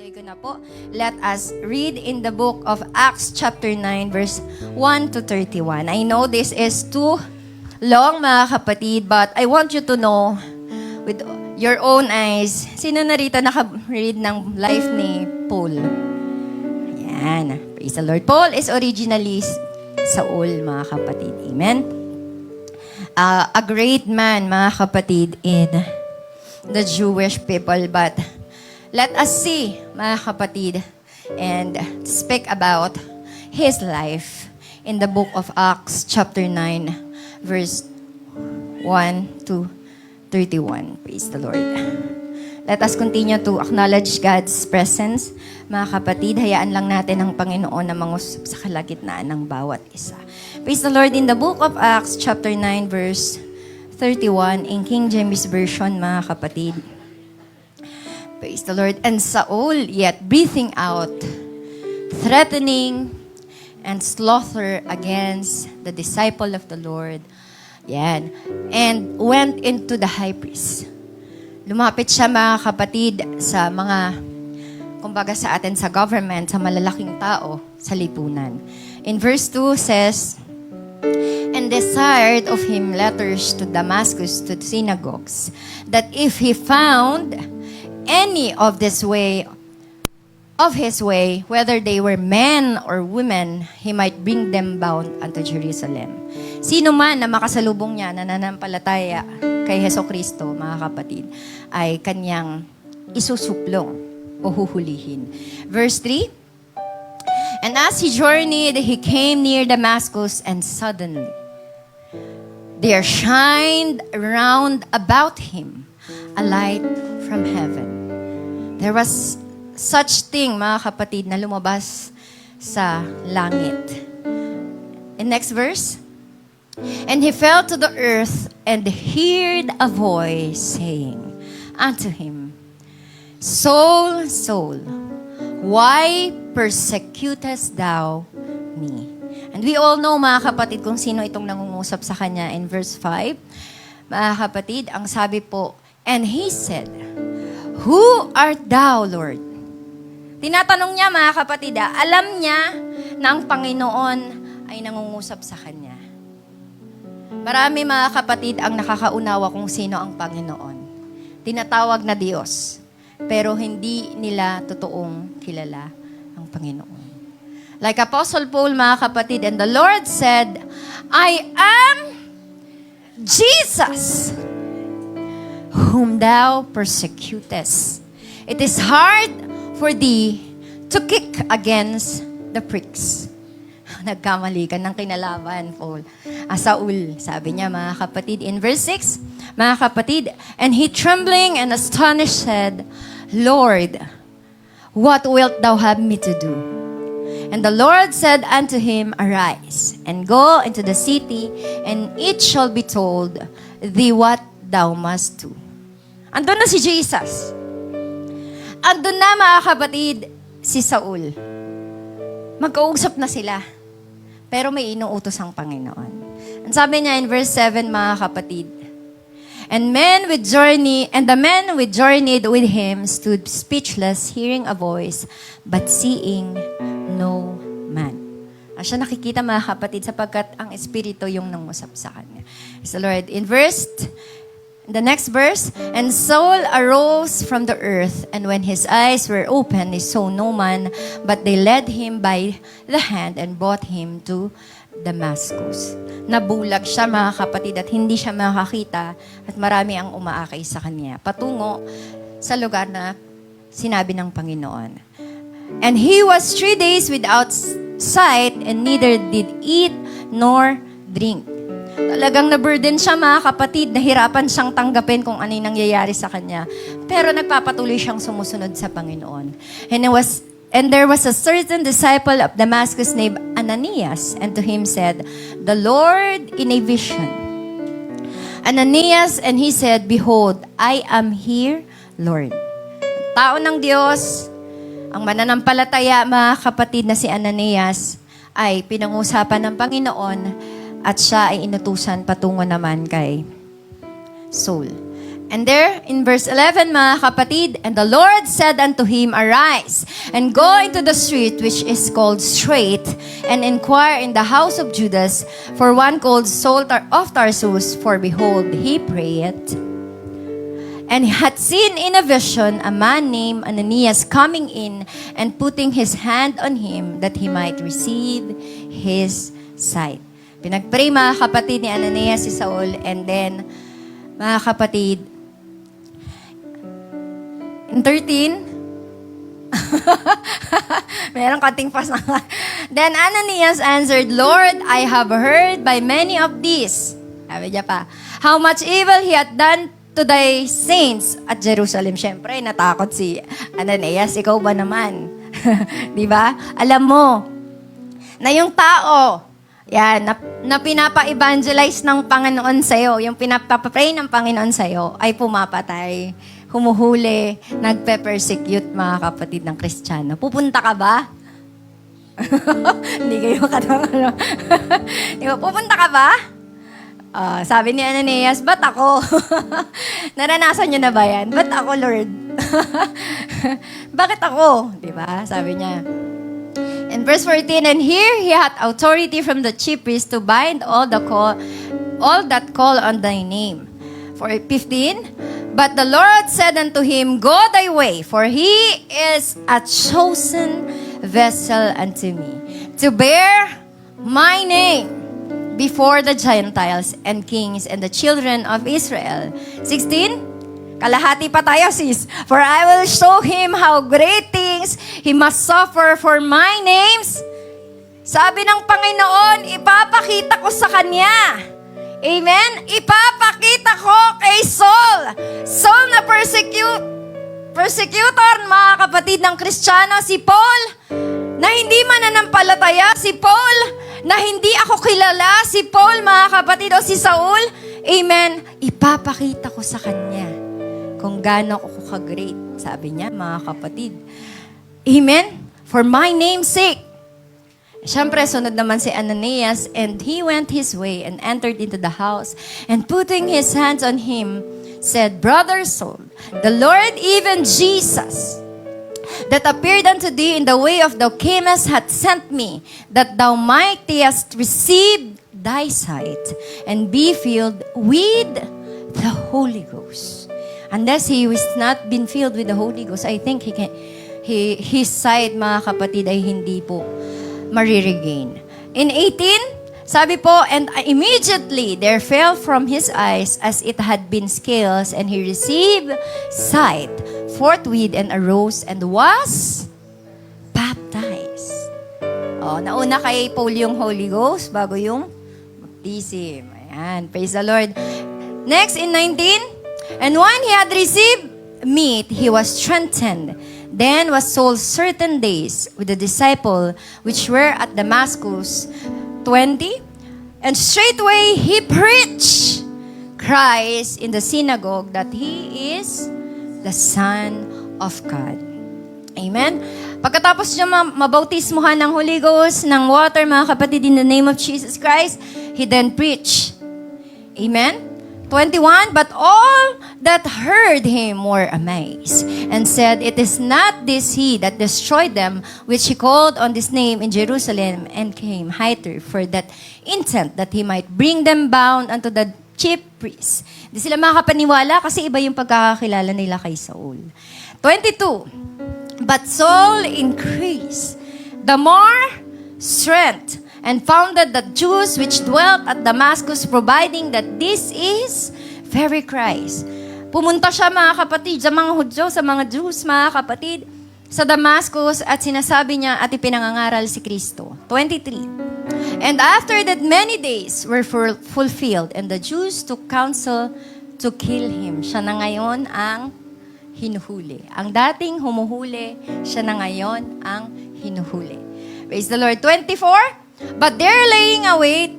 Tuloy ko na po. Let us read in the book of Acts chapter 9 verse 1 to 31. I know this is too long mga kapatid, but I want you to know with your own eyes, sino narito naka-read ng life ni Paul? Yan. Praise the Lord. Paul is originally Saul, mga kapatid. Amen? A great man, mga kapatid, in the Jewish people, but let us see, mga kapatid, and speak about his life in the book of Acts, chapter 9, verse 1 to 31. Praise the Lord. Let us continue to acknowledge God's presence. Mga kapatid, hayaan lang natin ang Panginoon na mangusap sa kalagitnaan ng bawat isa. Praise the Lord. In the book of Acts, chapter 9, verse 31, in King James Version, mga kapatid. Praise the Lord. And Saul, yet breathing out, threatening and slaughter against the disciple of the Lord. Yan. And went into the high priest. Lumapit siya, mga kapatid, sa mga, kumbaga sa atin, sa government, sa malalaking tao, sa lipunan. In verse 2 says, and desired of him letters to Damascus, to the synagogues, that if he found any of his way, whether they were men or women, he might bring them bound unto Jerusalem. Sino man na makasalubong niya, na nananampalataya kay Hesukristo, mga kapatid, ay kanyang isusuplong o huhulihin. Verse 3, and as he journeyed, he came near Damascus, and suddenly there shined round about him a light from heaven. There was such thing, mga kapatid, na lumabas sa langit. In next verse, and he fell to the earth and heard a voice saying unto him, Saul, Saul, why persecutest thou me? And we all know, mga kapatid, kung sino itong nangungusap sa kanya. In verse 5, mga kapatid, ang sabi po, and he said, who art thou, Lord? Tinatanong niya, mga kapatid, alam niya na ang Panginoon ay nangungusap sa kanya. Marami, mga kapatid, ang nakakaunawa kung sino ang Panginoon. Tinatawag na Diyos, pero hindi nila totoong kilala ang Panginoon. Like Apostle Paul, mga kapatid, and the Lord said, I am Jesus, whom thou persecutest. It is hard for thee to kick against the pricks. Nagkamali ka ng kinalaban, Paul. Saul, sabi niya, mga kapatid, in verse 6, mga kapatid, and he trembling and astonished said, Lord, what wilt thou have me to do? And the Lord said unto him, arise, and go into the city, and it shall be told thee what thou must do. Andun na si Jesus. Andun na, mga kapatid, si Saul. Magkausap na sila. Pero may inuutos ang Panginoon. Ang sabi niya in verse 7, mga kapatid, and the men which journeyed with him stood speechless, hearing a voice, but seeing no man. Siya nakikita, mga kapatid, sapagkat ang Espiritu yung nangusap sa kanya. Praise the Lord. In the next verse, and Saul arose from the earth, and when his eyes were opened, he saw no man, but they led him by the hand and brought him to Damascus. Nabulag siya, mga kapatid, at hindi siya makakita, at marami ang umaakay sa kanya, patungo sa lugar na sinabi ng Panginoon. And he was 3 days without sight, and neither did eat nor drink. Talagang na-burden siya, mga kapatid, nahirapan siyang tanggapin kung ano yung nangyayari sa kanya. Pero nagpapatuloy siyang sumusunod sa Panginoon. And there was a certain disciple of Damascus named Ananias, and to him said, the Lord in a vision, Ananias, and he said, behold, I am here, Lord. Tao ng Diyos, ang mananampalataya, mga kapatid, na si Ananias, ay pinangusapan ng Panginoon, at siya ay inutusan patungo naman kay Saul. And there, in verse 11, mga kapatid, and the Lord said unto him, Arise, and go into the street which is called Straight, and inquire in the house of Judas for one called Saul of Tarsus, for behold, he prayeth. And he had seen in a vision a man named Ananias coming in and putting his hand on him that he might receive his sight. Pinagpray, mga kapatid, ni Ananias si Saul, and then, mga kapatid, in 13, meron konting pas na. Then Ananias answered, Lord, I have heard by many of these, sabi niya pa, how much evil he had done to thy saints at Jerusalem. Siyempre, natakot si Ananias, ikaw ba naman? Di ba? Alam mo, na yung tao, yan, na pinapa-evangelize ng Panginoon sa'yo, yung pinapa-pray ng Panginoon sa'yo, ay pumapatay, humuhuli, nagpe-persecute, mga kapatid ng Kristiyano. Pupunta ka ba? Hindi kayo katawang. Pupunta ka ba? Sabi ni Ananias, ba't ako? Naranasan niyo na ba yan? Ba't ako, Lord? Bakit ako? Diba? Sabi niya. In verse 14, and here he had authority from the chief priest to bind all that call on thy name. For 15, but the Lord said unto him, Go thy way, for he is a chosen vessel unto me, to bear my name before the Gentiles and kings and the children of Israel. 16, kalahati pa tayo, sis. For I will show him how great things he must suffer for my name's. Sabi ng Panginoon, ipapakita ko sa kanya. Amen? Ipapakita ko kay Saul. Saul na persecutor, mga kapatid ng Kristiyano, si Paul, na hindi mananampalataya, si Paul, na hindi ako kilala, si Paul, mga kapatid, o si Saul. Amen? Ipapakita ko sa kanya kung gaano ako ka-great. Sabi niya, mga kapatid. Amen? For my name's sake. Siyempre, sunod naman si Ananias, and he went his way and entered into the house, and putting his hands on him, said, Brother Saul, the Lord, even Jesus, that appeared unto thee in the way of thou camest, hath sent me, that thou mightest receive thy sight, and be filled with the Holy Ghost. Unless he was not been filled with the Holy Ghost, I think his sight, mga kapatid, ay hindi po mariregain. In 18, sabi po, and immediately there fell from his eyes as it had been scales, and he received sight forthwith and arose and was baptized. Nauna kay Paul yung Holy Ghost bago yung baptism. Ayan, praise the Lord. Next, in 19, and when he had received meat, he was strengthened. Then was Saul certain days with the disciple which were at Damascus, 20, and straightway he preached Christ in the synagogue, that he is the Son of God. Amen? Pagkatapos niya mabautismuhan ng Holy Ghost, ng water, mga kapatid, in the name of Jesus Christ, he then preached. Amen? 21, but all that heard him were amazed, and said, It is not this he that destroyed them, which he called on this name in Jerusalem, and came hither for that intent, that he might bring them bound unto the chief priests. Hindi sila makapaniwala kasi iba yung pagkakakilala nila kay Saul. 22, but Saul increased the more strength, and founded the Jews which dwelt at Damascus, providing that this is very Christ. Pumunta siya, mga kapatid, sa mga Hudyo, sa mga Jews, mga kapatid, sa Damascus, at sinasabi niya at ipinangangaral si Kristo. 23. And after that many days were fulfilled, and the Jews took counsel to kill him. Siya na ngayon ang hinuhuli. Ang dating humuhuli, siya na ngayon ang hinuhuli. Praise the Lord. 24. But their laying await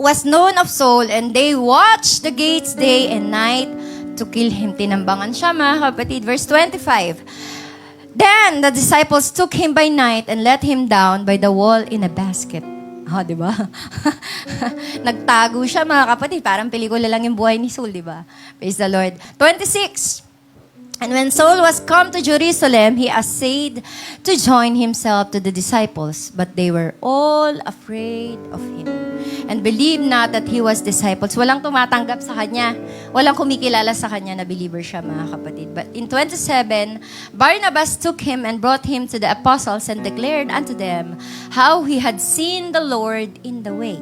was known of Saul, and they watched the gates day and night to kill him. Tinambangan siya, mga kapatid. Verse 25. Then the disciples took him by night and let him down by the wall in a basket. Oh, di ba? Nagtago siya, mga kapatid. Parang pelikula lang yung buhay ni Saul, di ba? Praise the Lord. 26. And when Saul was come to Jerusalem, he essayed to join himself to the disciples, but they were all afraid of him and believed not that he was disciples. Walang tumatanggap sa kanya. Walang kumikilala sa kanya na believer siya, mga kapatid. But in 27, Barnabas took him and brought him to the apostles and declared unto them how he had seen the Lord in the way.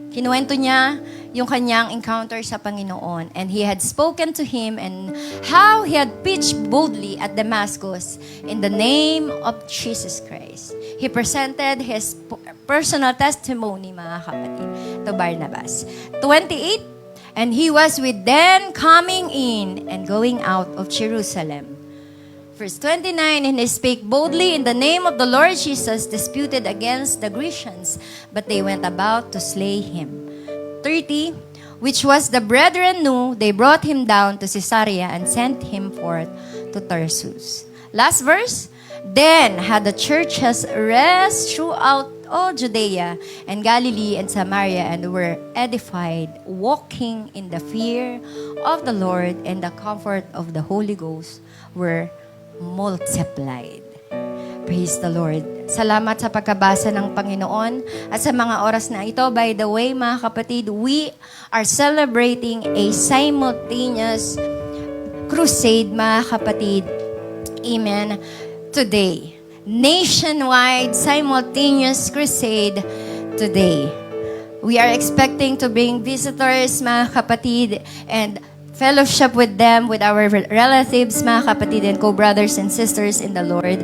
Kinuwento niya yung kanyang encounter sa Panginoon, and he had spoken to him and how he had preached boldly at Damascus in the name of Jesus Christ. He presented his personal testimony, mga kapatid, to Barnabas. 28, and he was with them coming in and going out of Jerusalem. Verse 29, and he spake boldly in the name of the Lord Jesus, disputed against the Grecians, but they went about to slay him. 30, which was the brethren knew, they brought him down to Caesarea and sent him forth to Tarsus. Last verse, then had the churches rest throughout all Judea and Galilee and Samaria, and were edified, walking in the fear of the Lord, and the comfort of the Holy Ghost were multiplied. Praise the Lord. Salamat sa pagkabasa ng Panginoon. At sa mga oras na ito, by the way, mga kapatid, we are celebrating a simultaneous crusade, mga kapatid. Amen. Today. Nationwide simultaneous crusade today. We are expecting to bring visitors, mga kapatid, and fellowship with them, with our relatives, mga kapatid, and co-brothers and sisters in the Lord.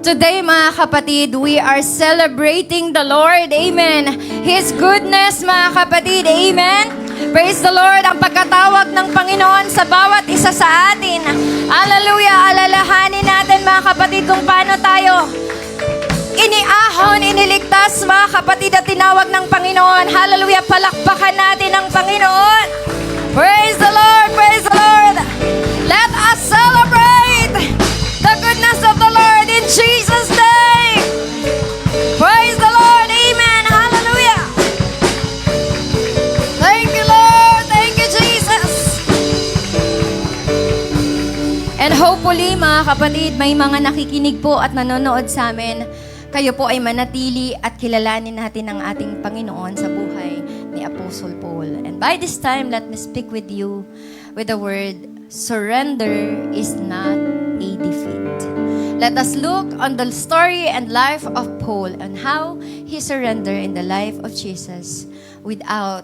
Today, mga kapatid, we are celebrating the Lord. Amen. His goodness, mga kapatid. Amen. Praise the Lord. Ang pagkatawag ng Panginoon sa bawat isa sa atin. Hallelujah. Alalahanin natin, mga kapatid, kung paano tayo iniahon, iniligtas, mga kapatid, at tinawag ng Panginoon. Hallelujah. Palakpakan natin ang Panginoon. Praise the Lord. Praise the Lord. Let us celebrate the goodness of the Lord in Jesus' name. Praise the Lord. Amen. Hallelujah. Thank you, Lord. Thank you, Jesus. And hopefully, mga kapatid, may mga nakikinig po at nanonood sa amin. Kayo po ay manatili at kilalanin natin ang ating Panginoon sa buhay ni Apostle Paul. And by this time, let me speak with you with the word, surrender is not a defeat. Let us look on the story and life of Paul and how he surrendered in the life of Jesus without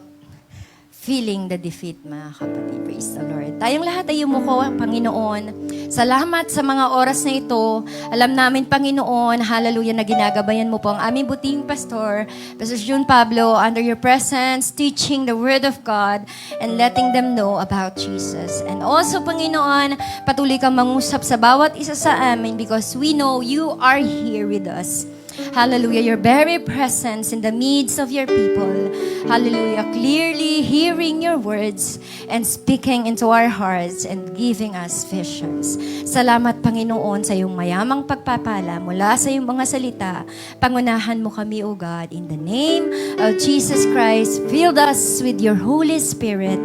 feeling the defeat, mga kapatid. Praise the Lord. Tayong lahat ay yumuko, Panginoon. Salamat sa mga oras na ito. Alam namin, Panginoon, hallelujah, na ginagabayan mo po ang aming buting pastor, Pastor June Pablo, under your presence, teaching the Word of God and letting them know about Jesus. And also, Panginoon, patuloy kang mangusap sa bawat isa sa amin because we know you are here with us. Hallelujah, your very presence in the midst of your people. Hallelujah, clearly hearing your words and speaking into our hearts and giving us visions. Salamat, Panginoon, sa iyong mayamang pagpapala mula sa iyong mga salita. Pangunahan mo kami, O God, in the name of Jesus Christ. Fill us with your Holy Spirit.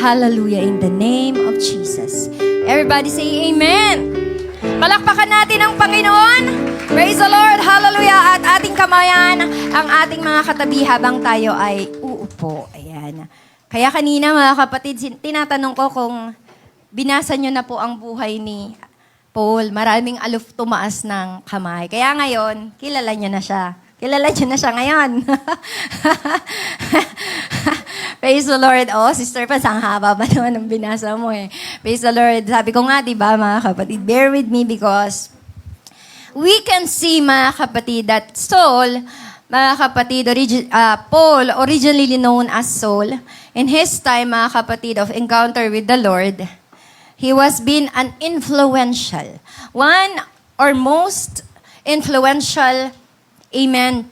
Hallelujah, in the name of Jesus. Everybody say amen. Palakpakan natin ang Panginoon. Praise the Lord. Hallelujah. At ating kamayan ang ating mga katabi habang tayo ay uupo. Ayan. Kaya kanina, mga kapatid, tinatanong ko kung binasa nyo na po ang buhay ni Paul. Maraming aloof tumaas ng kamay. Kaya ngayon, kilala nyo na siya. Kilala nyo na siya ngayon. Praise the Lord. Oh, Sister Paz, ang haba pa naman ng binasa mo eh. Praise the Lord. Sabi ko nga, diba, mga kapatid, bear with me because we can see, mga kapatid, that Saul, mga kapatid, Paul, originally known as Saul, in his time, mga kapatid, of encounter with the Lord, he was being an influential, one or most influential, amen,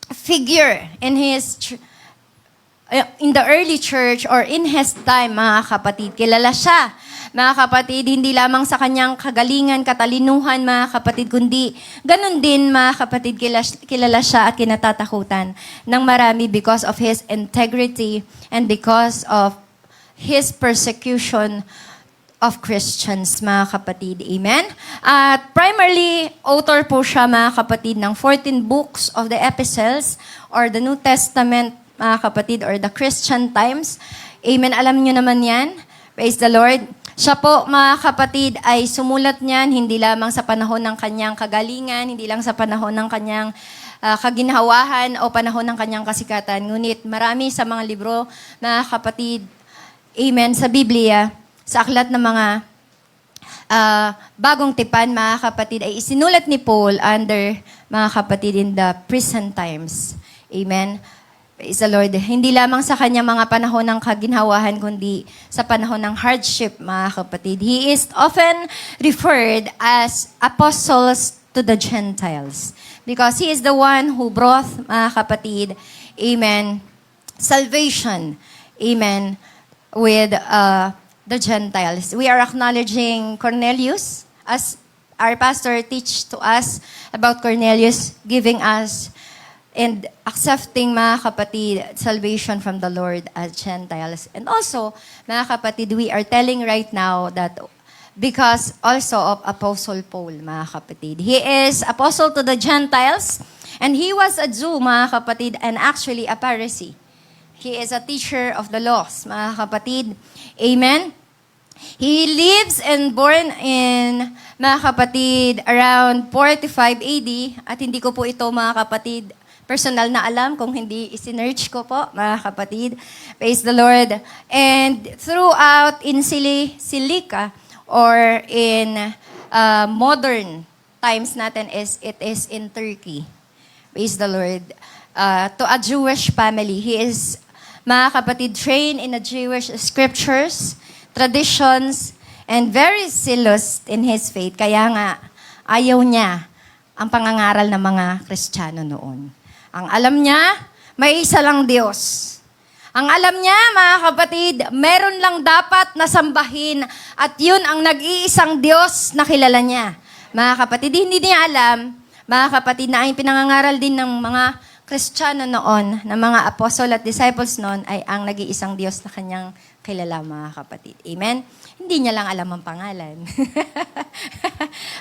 figure in his in the early church or in his time, mga kapatid. Kilala siya mga kapatid, hindi lamang sa kanyang kagalingan, katalinuhan, mga kapatid, kundi ganun din, mga kapatid, kilala siya at kinatatakutan ng marami because of his integrity and because of his persecution of Christians, mga kapatid. Amen? At primarily, author po siya, mga kapatid, ng 14 books of the epistles or the New Testament, mga kapatid, or the Christian times. Amen? Alam niyo naman yan. Praise the Lord. Siya po, mga kapatid, ay sumulat niyan hindi lamang sa panahon ng kanyang kagalingan, hindi lang sa panahon ng kanyang kaginhawahan o panahon ng kanyang kasikatan. Ngunit marami sa mga libro, mga kapatid, amen, sa Biblia, sa aklat ng mga bagong tipan, mga kapatid, ay isinulat ni Paul under, mga kapatid, in the prison times. Amen. Praise the Lord. Hindi lamang sa kanyang mga panahon ng kaginhawahan, kundi sa panahon ng hardship, mga kapatid. He is often referred as apostles to the Gentiles because he is the one who brought, mga kapatid, amen, salvation, amen, with the Gentiles. We are acknowledging Cornelius as our pastor teach to us about Cornelius giving us and accepting, mga kapatid, salvation from the Lord as Gentiles. And also, mga kapatid, we are telling right now that because also of Apostle Paul, mga kapatid. He is apostle to the Gentiles and he was a Jew, mga kapatid, and actually a Pharisee. He is a teacher of the laws, mga kapatid. Amen? He lives and born in, mga kapatid, around 45 AD. At hindi ko po ito, mga kapatid, personal na alam kung hindi isinerch ko po, mga kapatid. Praise the Lord. And throughout in Silica or in modern times natin, it is in Turkey. Praise the Lord. To a Jewish family. He is, mga kapatid, trained in the Jewish scriptures, traditions, and very zealous in his faith. Kaya nga, ayaw niya ang pangangaral ng mga Kristiyano noon. Ang alam niya, may isa lang Diyos. Ang alam niya, mga kapatid, meron lang dapat na sambahin at yun ang nag-iisang Diyos na kilala niya. Mga kapatid, hindi niya alam, mga kapatid, na ang pinangangaral din ng mga Kristiyano noon, ng mga apostol at disciples noon, ay ang nag-iisang Diyos na kanyang kilala, mga kapatid. Amen? Hindi niya lang alam ang pangalan.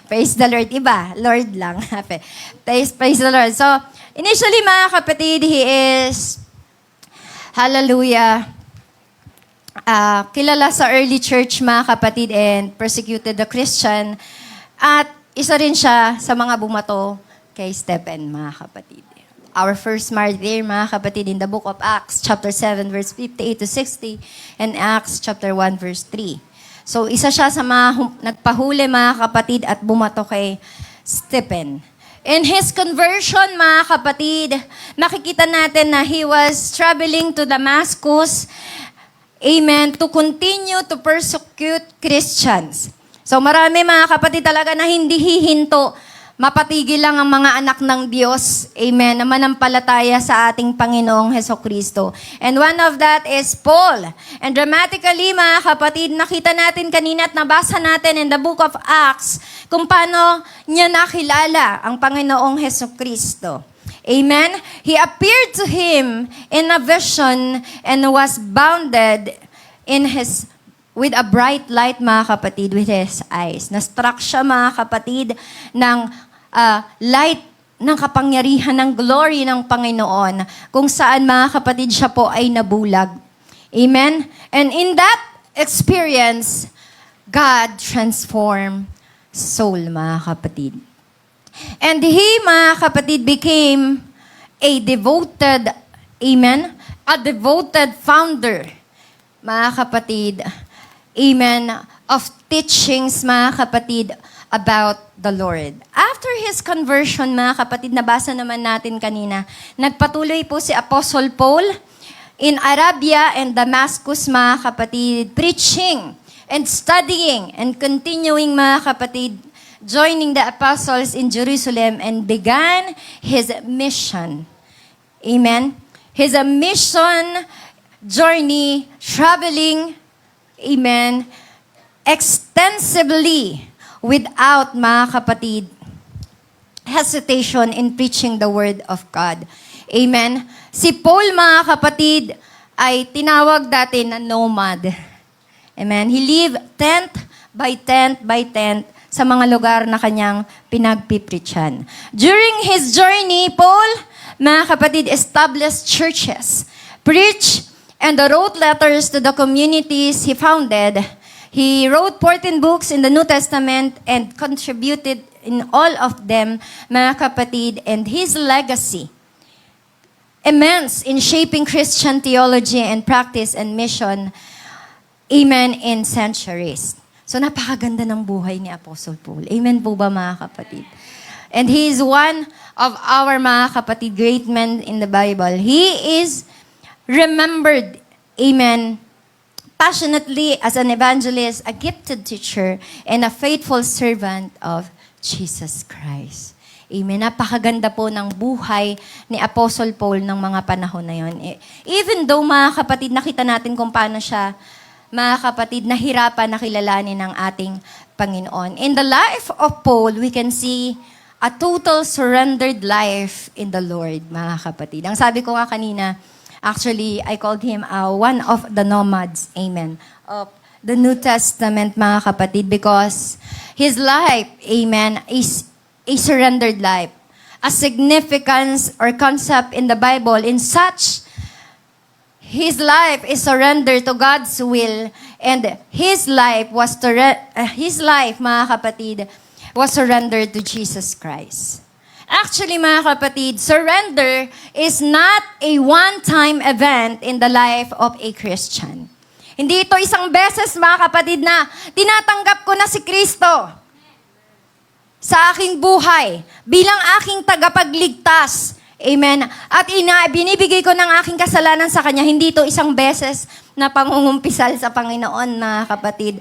Praise the Lord. Iba, Lord lang. Praise the Lord. So, initially, mga kapatid, he is, hallelujah, kilala sa early church, mga kapatid, and persecuted the Christian. At isa rin siya sa mga bumato kay Stephen, mga kapatid. Our first martyr, mga kapatid, in the book of Acts, chapter 7, verse 58 to 60, and Acts chapter 1, verse 3. So, isa siya sa mga nagpahuli, mga kapatid, at bumato kay Stephen. In his conversion, mga kapatid, makikita natin na he was traveling to Damascus, amen, to continue to persecute Christians. So, marami, mga kapatid, talaga na hindi hihinto, mapatigil lang ang mga anak ng Diyos, amen, na manampalataya sa ating Panginoong Hesukristo. And one of that is Paul. And dramatically, mga kapatid, nakita natin kanina at nabasa natin in the book of Acts kung paano niya nakilala ang Panginoong Hesukristo. Amen? He appeared to him in a vision and was bounded in his with a bright light, mga kapatid, with his eyes. Na-struck siya, mga kapatid, ng light ng kapangyarihan ng glory ng Panginoon, kung saan, mga kapatid, siya po ay nabulag. Amen? And in that experience, God transformed soul, mga kapatid. And he, mga kapatid, became a devoted, amen, a devoted founder, mga kapatid, amen, of teachings, mga kapatid, about the Lord. After his conversion, mga kapatid, nabasa naman natin kanina, nagpatuloy po si Apostle Paul in Arabia and Damascus, mga kapatid, preaching and studying and continuing, mga kapatid, joining the apostles in Jerusalem and began his mission. Amen? His mission journey, traveling, amen, extensively without, mga kapatid, hesitation in preaching the Word of God. Amen? Si Paul, mga kapatid, ay tinawag dati na nomad. Amen? He lived tent by tent by tent sa mga lugar na kanyang pinagpipreachan. During his journey, Paul, mga kapatid, established churches, preached, and wrote letters to the communities he founded. He wrote 14 books in the New Testament and contributed in all of them, mga kapatid, and his legacy, immense in shaping Christian theology and practice and mission, amen, in centuries. So napakaganda ng buhay ni Apostle Paul. Amen po ba, mga kapatid? And he is one of our, mga kapatid, great men in the Bible. He is remembered, amen, passionately as an evangelist, a gifted teacher, and a faithful servant of Jesus Christ. Amen. Napakaganda po ng buhay ni Apostle Paul ng mga panahon na yon. Even though, mga kapatid, nakita natin kung paano siya, mga kapatid, nahirapan na kilalanin ng ating Panginoon. In the life of Paul, we can see a total surrendered life in the Lord, mga kapatid. Ang sabi ko nga kanina, actually, I called him one of the nomads, amen, of the New Testament, mga kapatid, because his life, amen, is a surrendered life. A significance or concept in the Bible in such, his life is surrendered to God's will, and his life was mga kapatid, was surrendered to Jesus Christ. Actually, mga kapatid, surrender is not a one-time event in the life of a Christian. Hindi ito isang beses, mga kapatid, na tinatanggap ko na si Kristo sa aking buhay bilang aking tagapagligtas. Amen. At binibigay ko ng aking kasalanan sa Kanya. Hindi ito isang beses na pangungumpisal sa Panginoon, mga kapatid.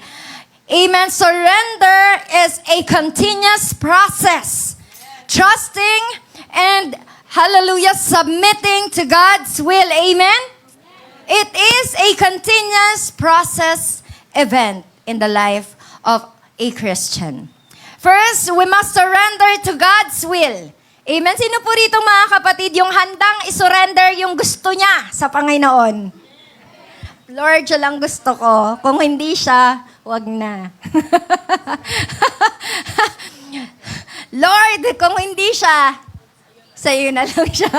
Amen. Surrender is a continuous process. Trusting and, hallelujah, submitting to God's will. Amen? It is a continuous process event in the life of a Christian. First, we must surrender to God's will. Amen? Sino po rito, mga kapatid, yung handang isurrender yung gusto niya sa Panginoon? Lord, siya lang gusto ko. Kung hindi siya, wag na. Lord, kung hindi siya, sa'yo na lang siya.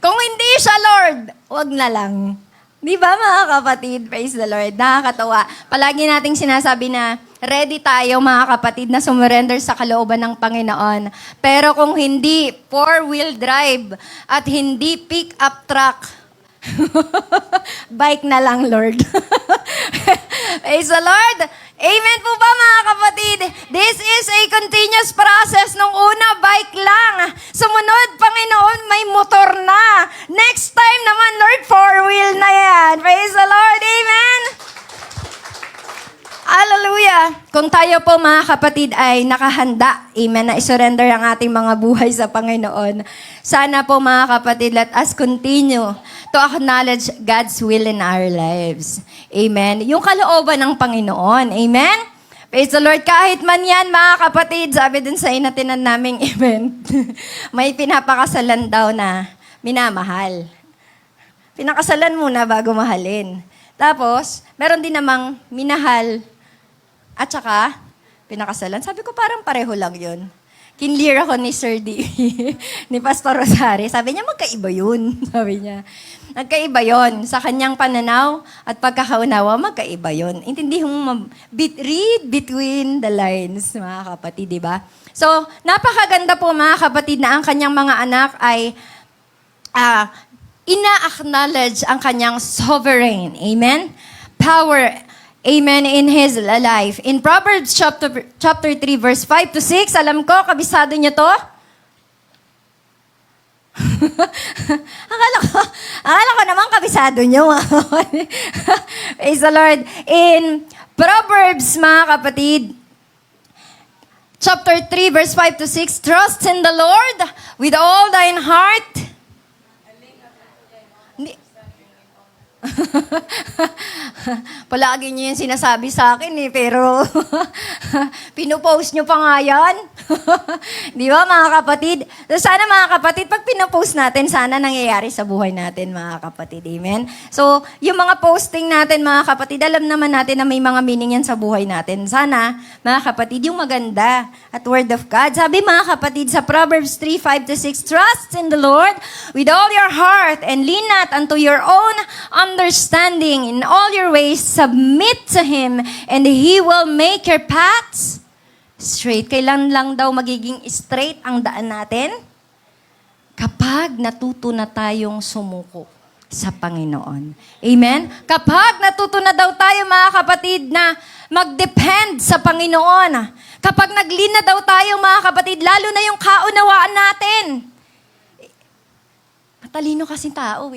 Kung hindi siya, Lord, wag na lang. Di ba, mga kapatid? Praise the Lord. Nakakatawa. Palagi nating sinasabi na ready tayo, mga kapatid, na sumurrender sa kalooban ng Panginoon. Pero kung hindi four-wheel drive at hindi pick-up truck, bike na lang, Lord. Praise the Lord. Amen po ba, mga kapatid? This is a continuous process. Nung una, bike lang. Sumunod, Panginoon, may motor na. Next time naman, Lord, four-wheel na yan. Praise the Lord. Amen. Hallelujah. Kung tayo po, mga kapatid, ay nakahanda, amen, na isurrender ang ating mga buhay sa Panginoon. Sana po, mga kapatid, let us continue to acknowledge God's will in our lives. Amen. Yung kalooban ng Panginoon. Amen. Praise the Lord. Kahit man yan, mga kapatid, sabi dun sa inatinan naming event, may pinapakasalan daw na minamahal. Pinakasalan muna bago mahalin. Tapos, meron din namang minahal at saka pinakasalan. Sabi ko, parang pareho lang yun. Kinlear ako ni Sir D. ni Pastor Rosario. Sabi niya, magkaiba yun. Sabi niya, magkaiba yun. Sa kanyang pananaw at pagkakaunawa, magkaiba yun. Intindihin mo, read between the lines, mga kapatid, di ba? So, napakaganda po, mga kapatid, na ang kanyang mga anak ay ina-acknowledge ang kanyang sovereign. Amen? Power. Amen, in his life. In Proverbs chapter 3, verse 5 to 6, alam ko, kabisado niyo to? akala ko naman kabisado niyo. Praise the Lord. In Proverbs, mga kapatid, chapter 3, verse 5 to 6, trust in the Lord with all thine heart. Palagi niyo yung sinasabi sa akin pero pinupost niyo pa nga yan. Di ba mga kapatid? So sana mga kapatid, pag pinupost natin, sana nangyayari sa buhay natin mga kapatid. Amen? So, yung mga posting natin mga kapatid, alam naman natin na may mga meaning yan sa buhay natin. Sana, mga kapatid, yung maganda at Word of God. Sabi mga kapatid sa Proverbs 3:5-6, trust in the Lord with all your heart and lean not unto your own understanding. In all your ways, submit to Him and He will make your paths straight. Kailan lang daw magiging straight ang daan natin? Kapag natuto na tayong sumuko sa Panginoon. Amen? Kapag natuto na daw tayo mga kapatid na mag-depend sa Panginoon. Kapag naglin na daw tayo mga kapatid, lalo na yung kaunawaan natin. Matalino kasing tao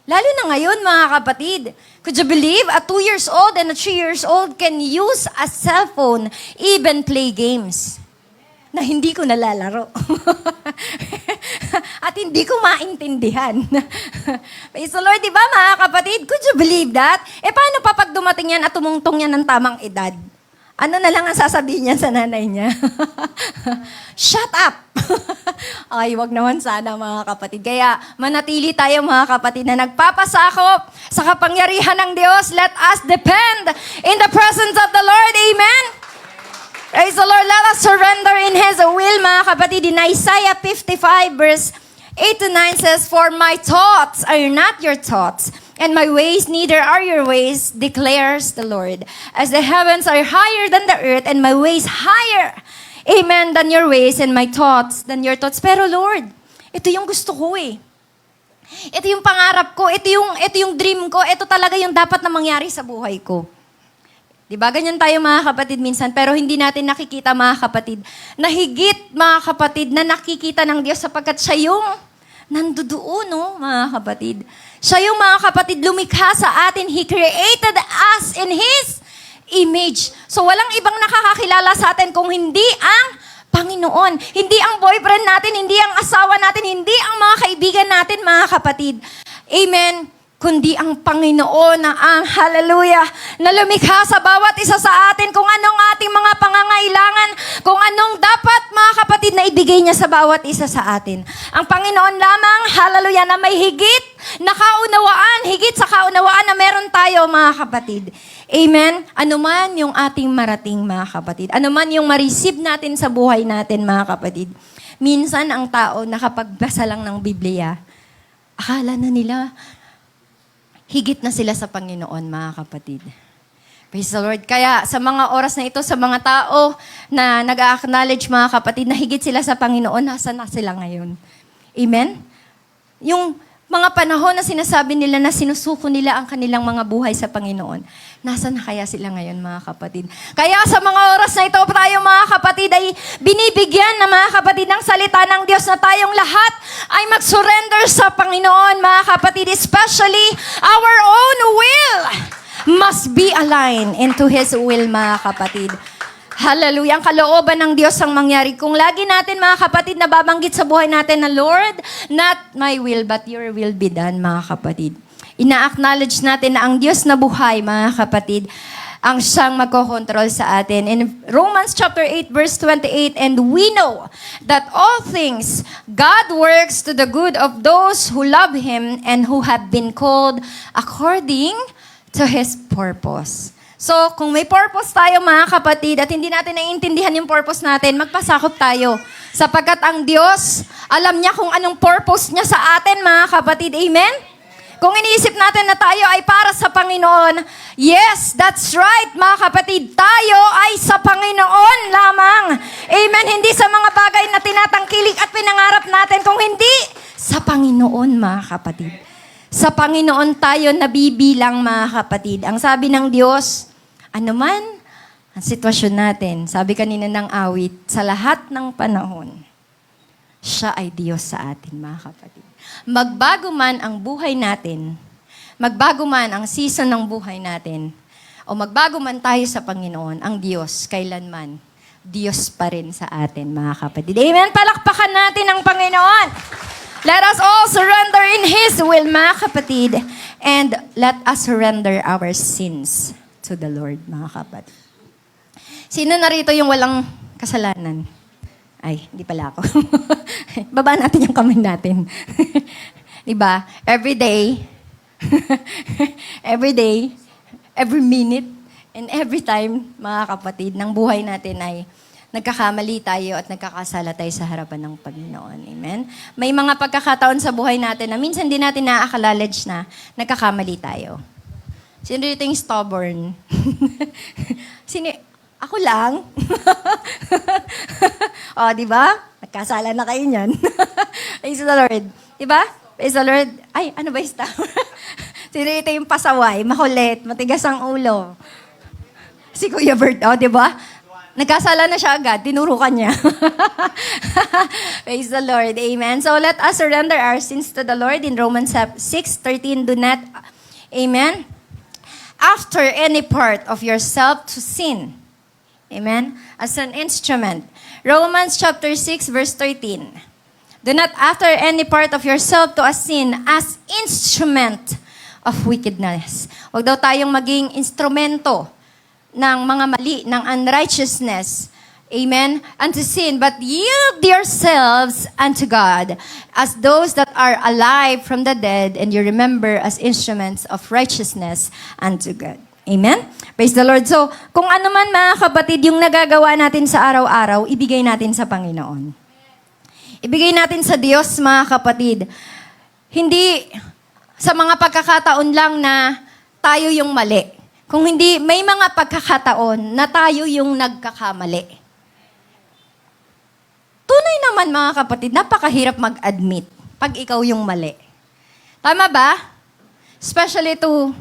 Lalo na ngayon, mga kapatid. Could you believe a 2 years old and a 3 years old can use a cellphone, even play games, na hindi ko nalalaro. At hindi ko maintindihan. Praise the Lord, di ba mga kapatid? Could you believe that? Paano pa pag dumating yan at tumungtong yan ng tamang edad? Ano na lang ang sasabihin niya sa nanay niya? Shut up! Ay, wag naman sana mga kapatid. Kaya manatili tayo mga kapatid na nagpapasakop sa kapangyarihan ng Diyos. Let us depend in the presence of the Lord. Amen? Praise the Lord. Let us surrender in His will mga kapatid. In Isaiah 55 verse 8-9 says, for my thoughts are not your thoughts, and my ways neither are your ways, declares the Lord. As the heavens are higher than the earth, and my ways higher, amen, than your ways, and my thoughts than your thoughts. Pero Lord, ito yung gusto ko Ito yung pangarap ko, ito yung dream ko, ito talaga yung dapat na mangyari sa buhay ko. Diba? Ganyan tayo mga kapatid minsan, pero hindi natin nakikita mga kapatid, na higit mga kapatid na nakikita ng Diyos sapagkat siya yung nandoon, mga kapatid. Siya yung mga kapatid lumikha sa atin. He created us in His image. So walang ibang nakakakilala sa atin kung hindi ang Panginoon. Hindi ang boyfriend natin, hindi ang asawa natin, hindi ang mga kaibigan natin, mga kapatid. Amen. Kundi ang Panginoon na ang hallelujah na lumikha sa bawat isa sa atin kung anong ating mga pangangailangan, kung anong dapat mga kapatid na ibigay niya sa bawat isa sa atin. Ang Panginoon lamang, hallelujah, na may higit na kaunawaan, higit sa kaunawaan na meron tayo mga kapatid. Amen? Ano man yung ating marating mga kapatid, ano man yung ma-receive natin sa buhay natin mga kapatid. Minsan ang tao nakapagbasa lang ng Biblia, akala na nila, higit na sila sa Panginoon, mga kapatid. Praise the Lord. Kaya sa mga oras na ito, sa mga tao na nag-acknowledge, mga kapatid, na higit sila sa Panginoon, nasa na sila ngayon? Amen? Yung mga panahon na sinasabi nila na sinusuko nila ang kanilang mga buhay sa Panginoon, nasa na kaya sila ngayon, mga kapatid? Kaya sa mga oras na ito, tayo mga kapatid ay binibigyan na mga kapatid ng salita ng Diyos na tayong lahat ay mag-surrender sa Panginoon, mga kapatid, especially our own will must be aligned into His will, mga kapatid. Hallelujah. Ang kalooban ng Diyos ang mangyari. Kung lagi natin, mga kapatid, nababanggit sa buhay natin na, Lord, not my will, but your will be done, mga kapatid. Ina-acknowledge natin na ang Diyos na buhay, mga kapatid, ang siyang magkokontrol sa atin. In Romans chapter 8, verse 28, and we know that all things God works to the good of those who love Him and who have been called according to His purpose. So, kung may purpose tayo mga kapatid at hindi natin naiintindihan yung purpose natin, magpasakop tayo. Sapagkat ang Diyos, alam niya kung anong purpose niya sa atin mga kapatid. Amen? Kung iniisip natin na tayo ay para sa Panginoon, yes, that's right mga kapatid. Tayo ay sa Panginoon lamang. Amen? Hindi sa mga bagay na tinatangkilik at pinangarap natin, kung hindi sa Panginoon mga kapatid. Sa Panginoon tayo nabibilang mga kapatid. Ang sabi ng Diyos, ano man ang sitwasyon natin, sabi kanina ng awit, sa lahat ng panahon, siya ay Diyos sa atin mga kapatid. Magbago man ang buhay natin, magbago man ang season ng buhay natin, o magbago man tayo sa Panginoon, ang Diyos kailanman, Diyos pa rin sa atin mga kapatid. Amen? Palakpakan natin ang Panginoon. Let us all surrender in His will, mga kapatid. And let us surrender our sins to the Lord, mga kapatid. Sino narito yung walang kasalanan? Ay, hindi pala ako. Baba natin yung kamay natin. Diba? Every day, every minute, and every time, mga kapatid, ng buhay natin ay nagkakamali tayo at nagkakasala tayo sa harapan ng Panginoon. Amen? May mga pagkakataon sa buhay natin na minsan din natin na-acknowledge na nagkakamali tayo. Sino dito yung stubborn? Sino? Ako lang. O, di ba? Nagkasala na kayo niyan. Praise the Lord. Di ba? Praise the Lord. Ay, ano ba yung stubborn? Sino dito yung pasaway, makulit, matigas ang ulo? Si Kuya Bert, o, di ba? Nagkasala na siya agad, tinurukan niya. Praise the Lord. Amen. So let us surrender our sins to the Lord in Romans 6:13. Do not, amen, after any part of yourself to sin. Amen. As an instrument. Romans chapter 6, verse 13. Do not after any part of yourself to a sin as instrument of wickedness. Huwag daw tayong maging instrumento ng mga mali, ng unrighteousness. Amen? Unto sin, but yield yourselves unto God as those that are alive from the dead, and you remember as instruments of righteousness unto God. Amen? Praise the Lord. So, kung ano man mga kapatid, yung nagagawa natin sa araw-araw, ibigay natin sa Panginoon. Ibigay natin sa Diyos, mga kapatid. Hindi sa mga pagkakataon lang na tayo yung mali. Kung hindi, may mga pagkakataon na tayo yung nagkakamali. Tunay naman mga kapatid, napakahirap mag-admit pag ikaw yung mali. Tama ba? Especially to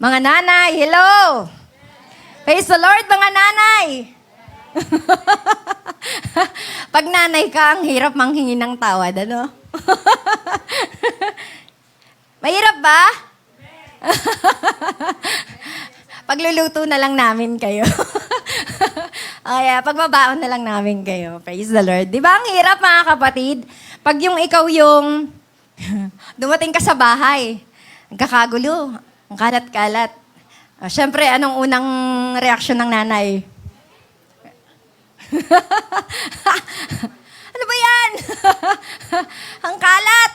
mga nanay. Hello! Praise the Lord, mga nanay! Pag nanay ka, ang hirap manghingi ng tawad, ano? Mahirap ba? Pagluluto na lang namin kayo. Pagbabaon na lang namin kayo. Praise the Lord. Di ba ang hirap mga kapatid? Pag yung ikaw yung dumating ka sa bahay, nagkakagulo, ang kalat-kalat. Siyempre, anong unang reaksyon ng nanay? Ano ba yan? Ang kalat!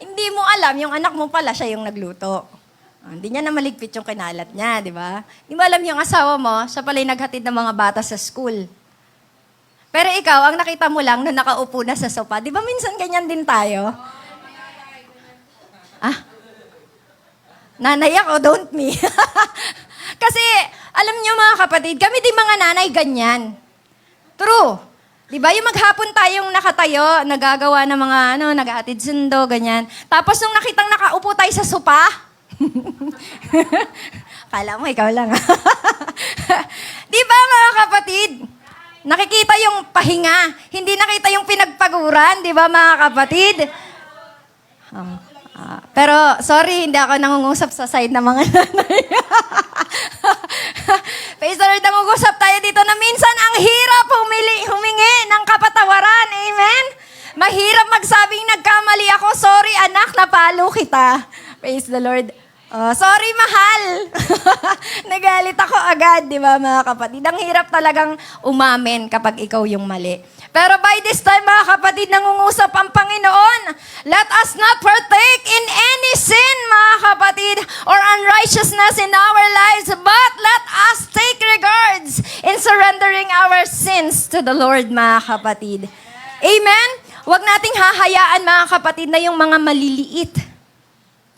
Hindi mo alam, yung anak mo pala siya yung nagluto. Hindi niya na maligpit yung kinalat niya, di ba? Hindi mo alam yung asawa mo, siya pala yung naghatid ng mga bata sa school. Pero ikaw, ang nakita mo lang na nakaupo na sa sopa. Di ba minsan ganyan din tayo? Nanay ako, don't me. Kasi, alam niyo mga kapatid, kami din mga nanay ganyan. True. Di ba? Yung maghapon tayong nakatayo, nagagawa ng mga, nag-aatid sundo, ganyan. Tapos nung nakitang nakaupo tayo sa sopa, kala mo, ikaw lang. Di ba mga kapatid? Nakikita yung pahinga. Hindi nakita yung pinagpaguran. Di ba mga kapatid? Pero, sorry, hindi ako nangungusap sa side ng mga nanay. Praise the Lord, nangungusap tayo dito na minsan ang hirap humingi ng kapatawaran. Amen? Mahirap magsabing nagkamali ako. Sorry, anak, napalo kita. Praise the Lord. Sorry, mahal. Nagalit ako agad, di ba mga kapatid? Ang hirap talagang umamin kapag ikaw yung mali. Pero by this time, mga kapatid, nangungusap ang Panginoon. Let us not partake in any sin, mga kapatid, or unrighteousness in our lives, but let us take regards in surrendering our sins to the Lord, mga kapatid. Amen? Huwag nating hahayaan, mga kapatid, na yung mga maliliit,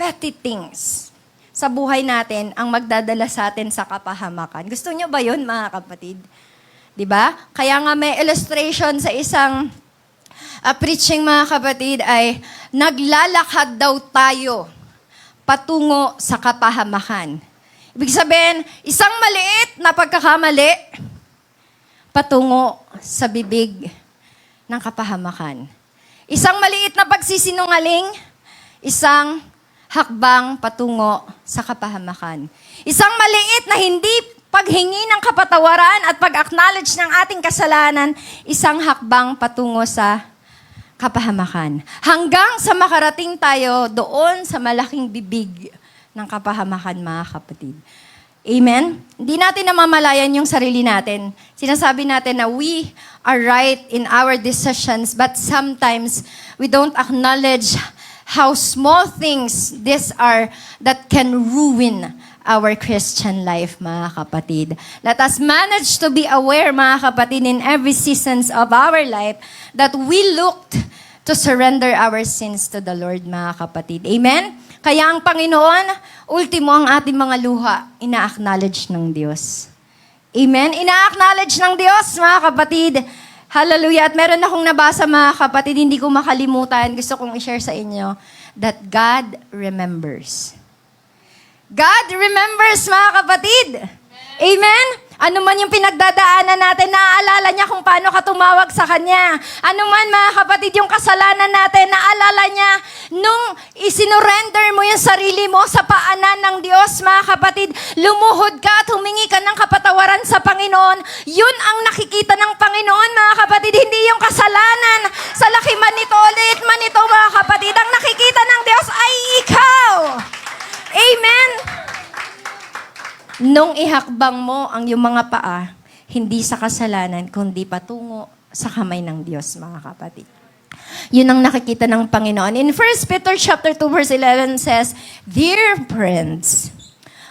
petty things sa buhay natin ang magdadala sa atin sa kapahamakan. Gusto niyo ba yun, mga kapatid? Diba? Kaya nga may illustration sa isang preaching, mga kapatid, ay naglalakad daw tayo patungo sa kapahamakan. Ibig sabihin, isang maliit na pagkakamali patungo sa bibig ng kapahamakan. Isang maliit na pagsisinungaling, isang hakbang patungo sa kapahamakan. Isang maliit na hindi paghingi ng kapatawaran at pag-acknowledge ng ating kasalanan, isang hakbang patungo sa kapahamakan. Hanggang sa makarating tayo doon sa malaking bibig ng kapahamakan, mga kapatid. Amen? Hindi natin namamalayan yung sarili natin. Sinasabi natin na we are right in our decisions, but sometimes we don't acknowledge how small things these are that can ruin our Christian life, mga kapatid. Let us manage to be aware, mga kapatid, in every seasons of our life that we looked to surrender our sins to the Lord, mga kapatid. Amen? Kaya ang Panginoon, ultimo ang ating mga luha, ina-acknowledge ng Diyos. Amen? Ina-acknowledge ng Diyos, mga kapatid. Hallelujah. At meron akong nabasa, mga kapatid, hindi ko makalimutan. Gusto kong i-share sa inyo that God remembers. God remembers, mga kapatid. Amen? Ano man yung pinagdadaanan natin, naaalala niya kung paano ka tumawag sa Kanya. Ano man, mga kapatid, yung kasalanan natin, naaalala niya nung isinorender mo yung sarili mo sa paanan ng Diyos, mga kapatid. Lumuhod ka at humingi ka ng kapatawaran sa Panginoon. Yun ang nakikita ng Panginoon, mga kapatid. Hindi yung kasalanan. Sa laki man nito, liit man ito, mga kapatid. Ang nakikita ng Diyos ay ikaw. Amen? Nung ihakbang mo ang iyong mga paa, hindi sa kasalanan, kundi patungo sa kamay ng Diyos, mga kapatid. Yun ang nakikita ng Panginoon. In 1 Peter chapter 2, verse 11 says, "Dear friends,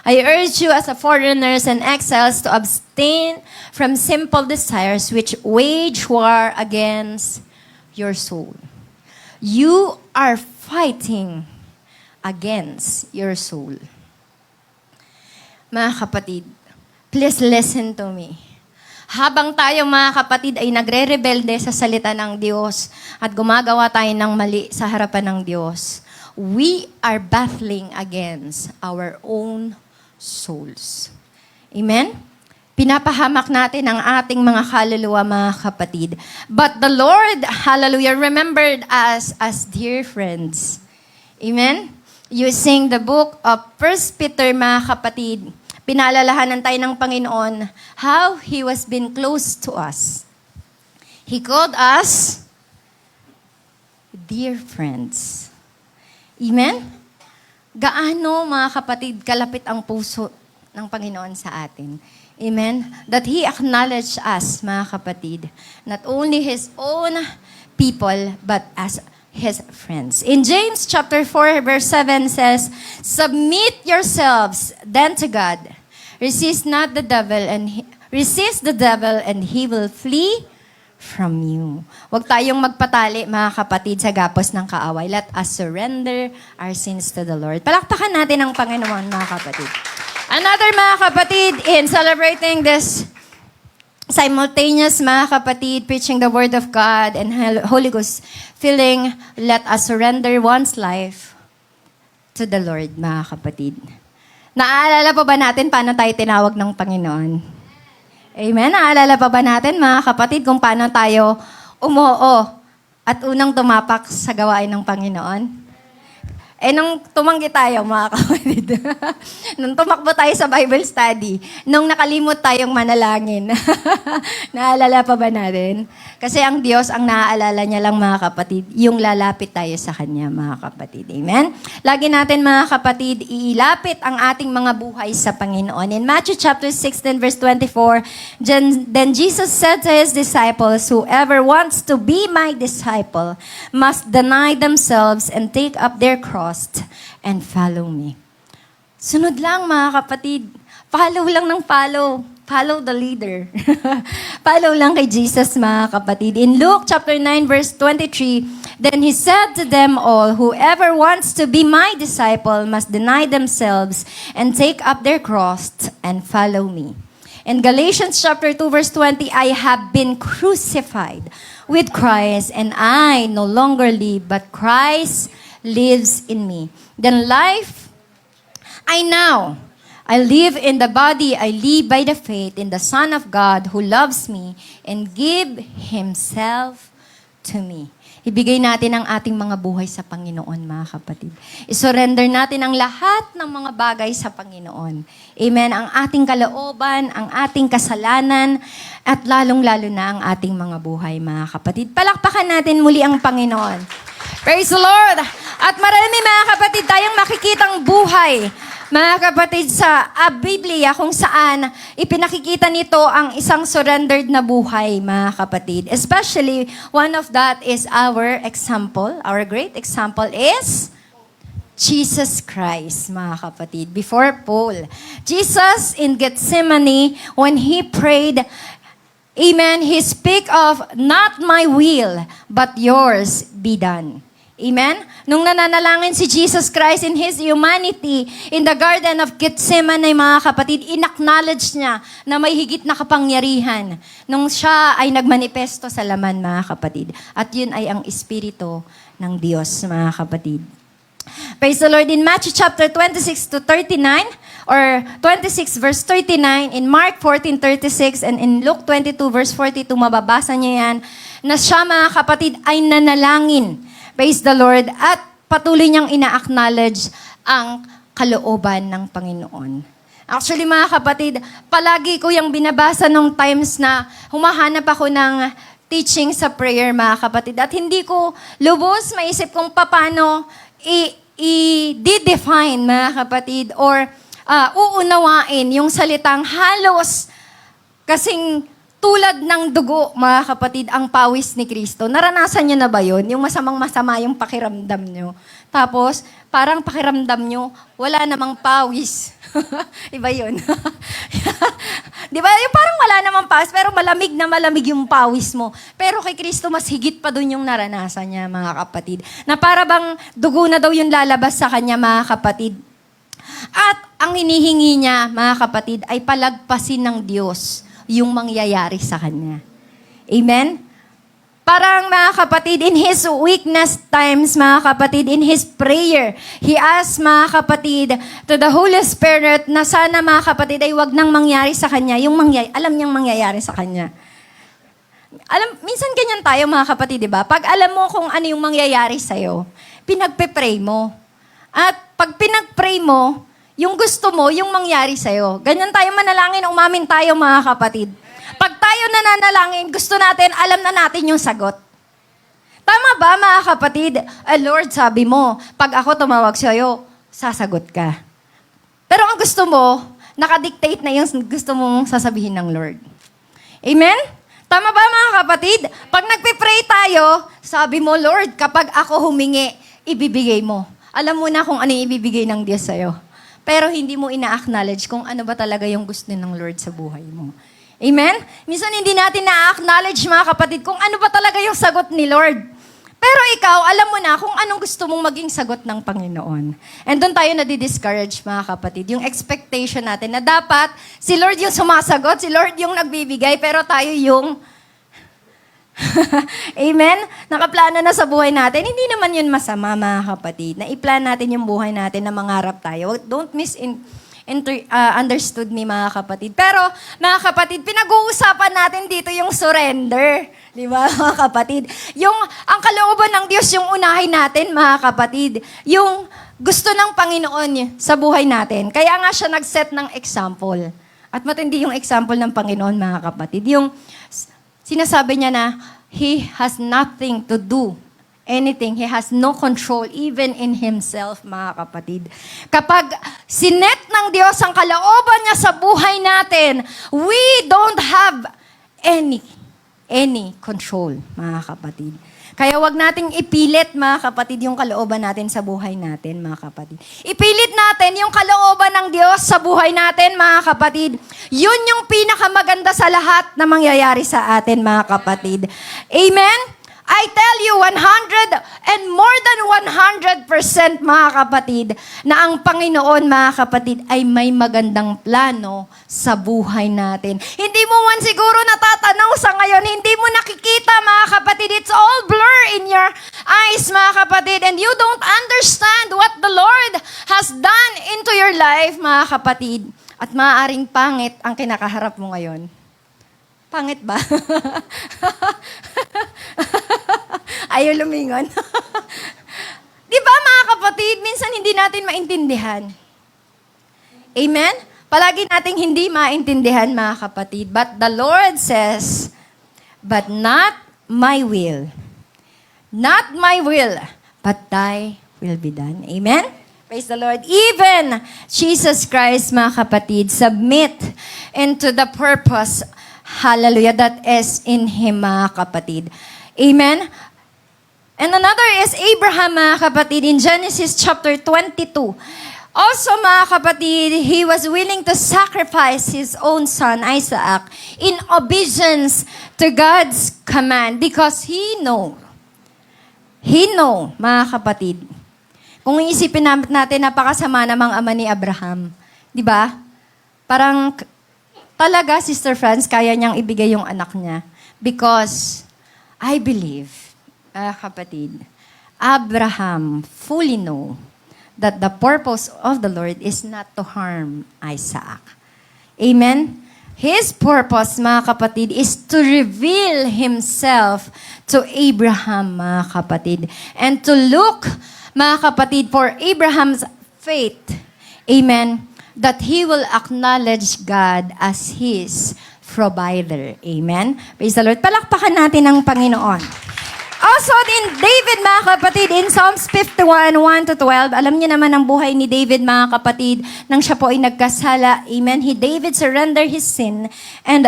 I urge you as a foreigners and exiles to abstain from simple desires which wage war against your soul." You are fighting against your soul. Mga kapatid, please listen to me. Habang tayo, mga kapatid, ay nagre-rebelde sa salita ng Diyos at gumagawa tayo ng mali sa harapan ng Diyos, we are battling against our own souls. Amen? Pinapahamak natin ang ating mga kaluluwa, mga kapatid. But the Lord, hallelujah, remembered us as dear friends. Amen? Using the book of 1 Peter, mga kapatid, pinaalalahanan tayo ng Panginoon how He was been close to us. He called us dear friends. Amen? Gaano, mga kapatid, kalapit ang puso ng Panginoon sa atin. Amen? That He acknowledged us, mga kapatid, not only His own people, but as His friends. In James chapter 4, verse 7 says, "Submit yourselves then to God. Resist the devil and he will flee from you." Huwag tayong magpatali, mga kapatid, sa gapos ng kaaway. Let us surrender our sins to the Lord. Palakpakan natin ang Panginoon, mga kapatid. Another, mga kapatid, in celebrating this simultaneous, mga kapatid, preaching the Word of God and Holy Ghost filling, let us surrender one's life to the Lord, mga kapatid. Naaalala pa ba natin paano tayo tinawag ng Panginoon? Amen? Naaalala pa ba natin, mga kapatid, kung paano tayo umoo at unang tumapak sa gawain ng Panginoon? Nung tumanggi tayo, mga kapatid, nung tumakbo tayo sa Bible study, nung nakalimot tayong manalangin, naalala pa ba natin? Kasi ang Diyos, ang naaalala niya lang, mga kapatid, yung lalapit tayo sa Kanya, mga kapatid. Amen? Lagi natin, mga kapatid, iilapit ang ating mga buhay sa Panginoon. In Matthew chapter 16, verse 24, then Jesus said to His disciples, "Whoever wants to be my disciple must deny themselves and take up their cross and follow me." Sunod lang, mga kapatid. Follow lang ng follow. Follow the leader. Follow lang kay Jesus, mga kapatid. In Luke chapter 9, verse 23, then He said to them all, "Whoever wants to be my disciple must deny themselves and take up their cross and follow me." In Galatians chapter 2, verse 20, "I have been crucified with Christ, and I no longer live, but Christ lives in me. Then life I live in the body, I live by the faith in the Son of God who loves me and give Himself to me." ibigay natin ang ating mga buhay sa Panginoon, mga kapatid. I-surrender natin ang lahat ng mga bagay sa Panginoon. Amen. Ang ating kalooban, ang ating kasalanan, at lalong-lalo na ang ating mga buhay, mga kapatid. Palakpakan natin muli ang Panginoon. Praise the Lord! At marami, mga kapatid, tayong makikitang buhay, mga kapatid, sa Biblia kung saan ipinakikita nito ang isang surrendered na buhay, mga kapatid. Especially, one of that is our example. Our great example is Jesus Christ, mga kapatid. Before Paul, Jesus in Gethsemane, when He prayed, amen, He speak of, not my will, but yours be done. Amen? Nung nananalangin si Jesus Christ in His humanity in the Garden of Gethsemane, mga kapatid, in-acknowledge niya na may higit na kapangyarihan nung siya ay nagmanifesto sa laman, mga kapatid. At yun ay ang Espiritu ng Diyos, mga kapatid. Praise the Lord. In Matthew chapter 26 to 39, or 26 verse 39, in Mark 14:36, and in Luke 22 verse 42, mababasa niya yan, na siya, mga kapatid, ay nanalangin. Praise the Lord. At patuloy niyang ina-acknowledge ang kalooban ng Panginoon. Actually, mga kapatid, palagi ko yung binabasa nung times na humahanap ako ng teaching sa prayer, mga kapatid. At hindi ko lubos maisip kung paano i-define, mga kapatid, or uunawain yung salitang halos kasing tulad ng dugo, mga kapatid, ang pawis ni Kristo. Naranasan niyo na ba yun? Yung masamang-masama yung pakiramdam niyo. Tapos, parang pakiramdam niyo, wala namang pawis. Iba yun. Di ba? Yung parang wala namang pawis, pero malamig na malamig yung pawis mo. Pero kay Kristo, mas higit pa dun yung naranasan niya, mga kapatid. Na para bang dugo na daw yung lalabas sa kanya, mga kapatid. At ang hinihingi niya, mga kapatid, ay palagpasin ng Diyos yung mangyayari sa kanya. Amen? Parang, mga kapatid, in His weakness times, mga kapatid, in His prayer, He asked, mga kapatid, to the Holy Spirit na sana, mga kapatid, ay wag nang mangyari sa kanya, yung alam niyang mangyayari sa kanya. Minsan ganyan tayo, mga kapatid, di ba? Pag alam mo kung ano yung mangyayari sa'yo, pinagpe-pray mo. At pag pinag-pray mo, yung gusto mo, yung mangyari sa'yo. Ganyan tayo manalangin, umamin tayo, mga kapatid. Pag tayo nananalangin, gusto natin, alam na natin yung sagot. Tama ba, mga kapatid? Lord, sabi mo, pag ako tumawag sa'yo, sasagot ka. Pero ang gusto mo, nakadictate na yung gusto mong sasabihin ng Lord. Amen? Tama ba, mga kapatid? Pag nagpe-pray tayo, sabi mo, Lord, kapag ako humingi, ibibigay mo. Alam mo na kung ano yung ibibigay ng Diyos sa'yo. Pero hindi mo ina-acknowledge kung ano ba talaga yung gusto ng Lord sa buhay mo. Amen? Minsan hindi natin na-acknowledge, mga kapatid, kung ano ba talaga yung sagot ni Lord. Pero ikaw, alam mo na kung anong gusto mong maging sagot ng Panginoon. And doon tayo nadi-discourage, mga kapatid. Yung expectation natin na dapat si Lord yung sumasagot, si Lord yung nagbibigay, pero tayo yung Amen? Nakaplano na sa buhay natin. Hindi naman yun masama, mga kapatid. Na i-plan natin yung buhay natin na mangarap tayo. Don't understood me, mga kapatid. Pero, mga kapatid, pinag-uusapan natin dito yung surrender. Di ba, mga kapatid? Ang kalooban ng Diyos yung unahin natin, mga kapatid. Yung gusto ng Panginoon sa buhay natin. Kaya nga siya nag-set ng example. At matindi yung example ng Panginoon, mga kapatid. Yung sinasabi niya na, He has nothing to do anything. He has no control even in Himself, mga kapatid. Kapag sinet ng Diyos ang kalooban niya sa buhay natin, we don't have any control, mga kapatid. Kaya wag nating ipilit, mga kapatid, yung kalooban natin sa buhay natin, mga kapatid. Ipilit natin yung kalooban ng Diyos sa buhay natin, mga kapatid. Yun yung pinakamaganda sa lahat na mangyayari sa atin, mga kapatid. Amen? I tell you, 100 and more than 100%, mga kapatid, na ang Panginoon, mga kapatid, ay may magandang plano sa buhay natin. Hindi mo man siguro natatanaw sa ngayon, hindi mo nakikita, mga kapatid, it's all blur in your eyes, mga kapatid, and you don't understand what the Lord has done into your life, mga kapatid. At maaaring pangit ang kinakaharap mo ngayon. Pangit ba? Ayaw lumingon. Di ba mga kapatid, minsan hindi natin maintindihan. Amen? Palagi nating hindi maintindihan mga kapatid. But the Lord says, but not my will. Not my will, but thy will be done. Amen? Praise the Lord. Even Jesus Christ, mga kapatid, submit into the purpose, hallelujah, that is in Him, mga kapatid. Amen? And another is Abraham, mga kapatid, in Genesis chapter 22. Also, mga kapatid, he was willing to sacrifice his own son, Isaac, in obedience to God's command because he know, mga kapatid. Kung iisipin natin, napakasama namang ama ni Abraham. Di ba? Parang talaga, Sister Franz, kaya niyang ibigay yung anak niya. Because I believe, kapatid, Abraham fully know that the purpose of the Lord is not to harm Isaac. Amen? His purpose, mga kapatid, is to reveal Himself to Abraham, mga kapatid. And to look, mga kapatid, for Abraham's faith. Amen? That he will acknowledge God as his provider. Amen? Praise the Lord. Palakpakan natin ang Panginoon. Also, in David, mga kapatid, in Psalms 51, 1-12, alam niyo naman ang buhay ni David, mga kapatid, nang siya po ay nagkasala. Amen? David surrendered his sin and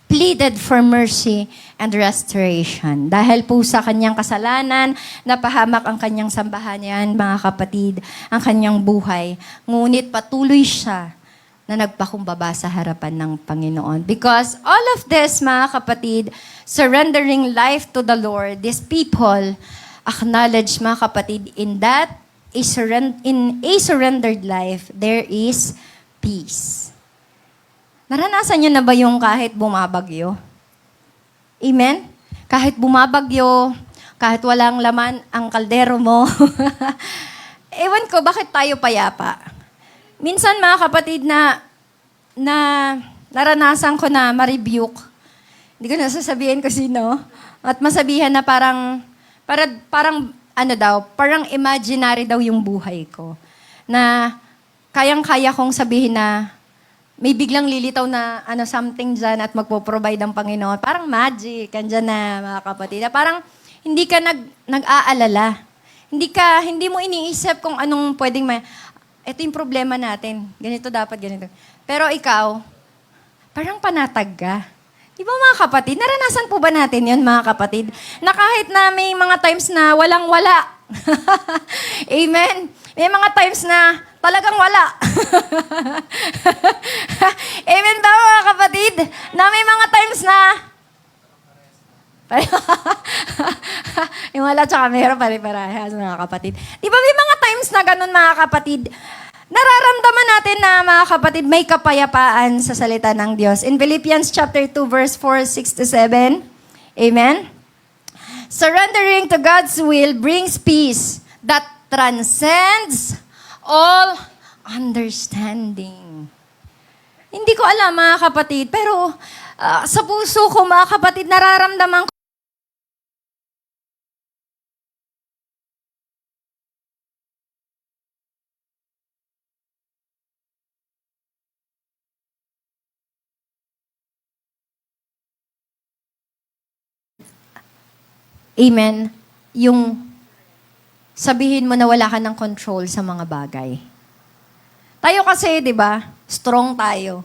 pleaded for mercy and restoration. Dahil po sa kanyang kasalanan, napahamak ang kanyang sambahayan, mga kapatid, ang kanyang buhay. Ngunit patuloy siya na nagpakumbaba sa harapan ng Panginoon. Because all of this, mga kapatid, surrendering life to the Lord, these people acknowledge, mga kapatid, in a surrendered life, there is peace. Naranasan niyo na ba yung kahit bumabagyo? Amen? Kahit bumabagyo, kahit walang laman ang kaldero mo. Ewan ko, bakit tayo payapa? Minsan, mga kapatid, na naranasan ko na ma-rebuke. Hindi ko nasasabihin ko sino. At masabihan na parang imaginary daw yung buhay ko. Na kayang-kaya kong sabihin na may biglang lilitaw na something dyan at magpo-provide ang Panginoon. Parang magic, andyan na, mga kapatid. Parang hindi ka nag-aalala. Hindi mo iniisip kung anong pwedeng ito yung problema natin. Ganito dapat, ganito. Pero ikaw, parang panatag ka. Di ba mga kapatid? Naranasan po ba natin yun, mga kapatid? Na kahit na may mga times na walang-wala. Amen? May mga times na talagang wala. Amen ba, mga kapatid? Na may mga times na yung wala tsaka meron pare-parehas, mga kapatid. Di ba may mga times na ganun, mga kapatid? Nararamdaman natin na, mga kapatid, may kapayapaan sa salita ng Diyos. In Philippians chapter 2, verse 4, 6-7, amen? Surrendering to God's will brings peace that transcends all understanding. Hindi ko alam, mga kapatid, pero sa puso ko, mga kapatid, nararamdaman ko. Amen. Yung sabihin mo na wala ka ng control sa mga bagay. Tayo kasi, di ba, strong tayo.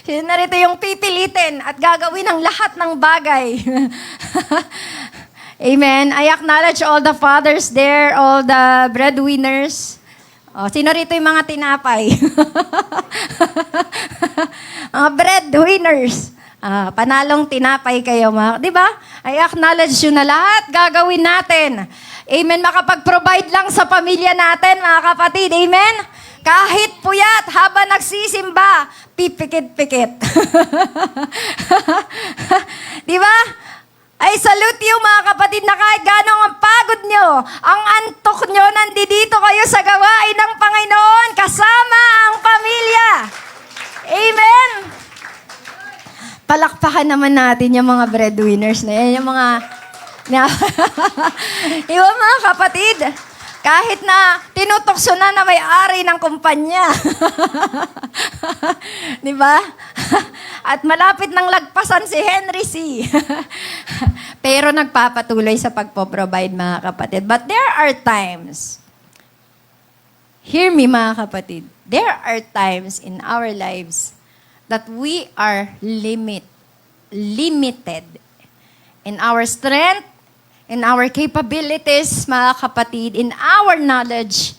Narito yung pipilitin at gagawin ang lahat ng bagay. Amen. I acknowledge all the fathers there, all the breadwinners. Sino rito yung mga tinapay? Mga breadwinners. Panalong tinapay kayo, mga, di ba? I acknowledge yun na lahat gagawin natin. Amen. Makapag-provide lang sa pamilya natin, mga kapatid. Amen. Kahit puyat, habang nagsisimba, pipikit-pikit. Di ba? I salute you, mga kapatid, na kahit gano'ng ang pagod nyo, ang antok nyo, nandito kayo sa gawain ng Panginoon, kasama ang pamilya. Amen. Palakpakan naman natin yung mga breadwinners na yan, yung mga Iba mga kapatid, kahit na tinutokso na may-ari ng kumpanya. Di ba? At malapit nang lagpasan si Henry C. Pero nagpapatuloy sa pagpo-provide mga kapatid. But there are times, hear me mga kapatid, there are times in our lives that we are limited in our strength, in our capabilities, mga kapatid, in our knowledge,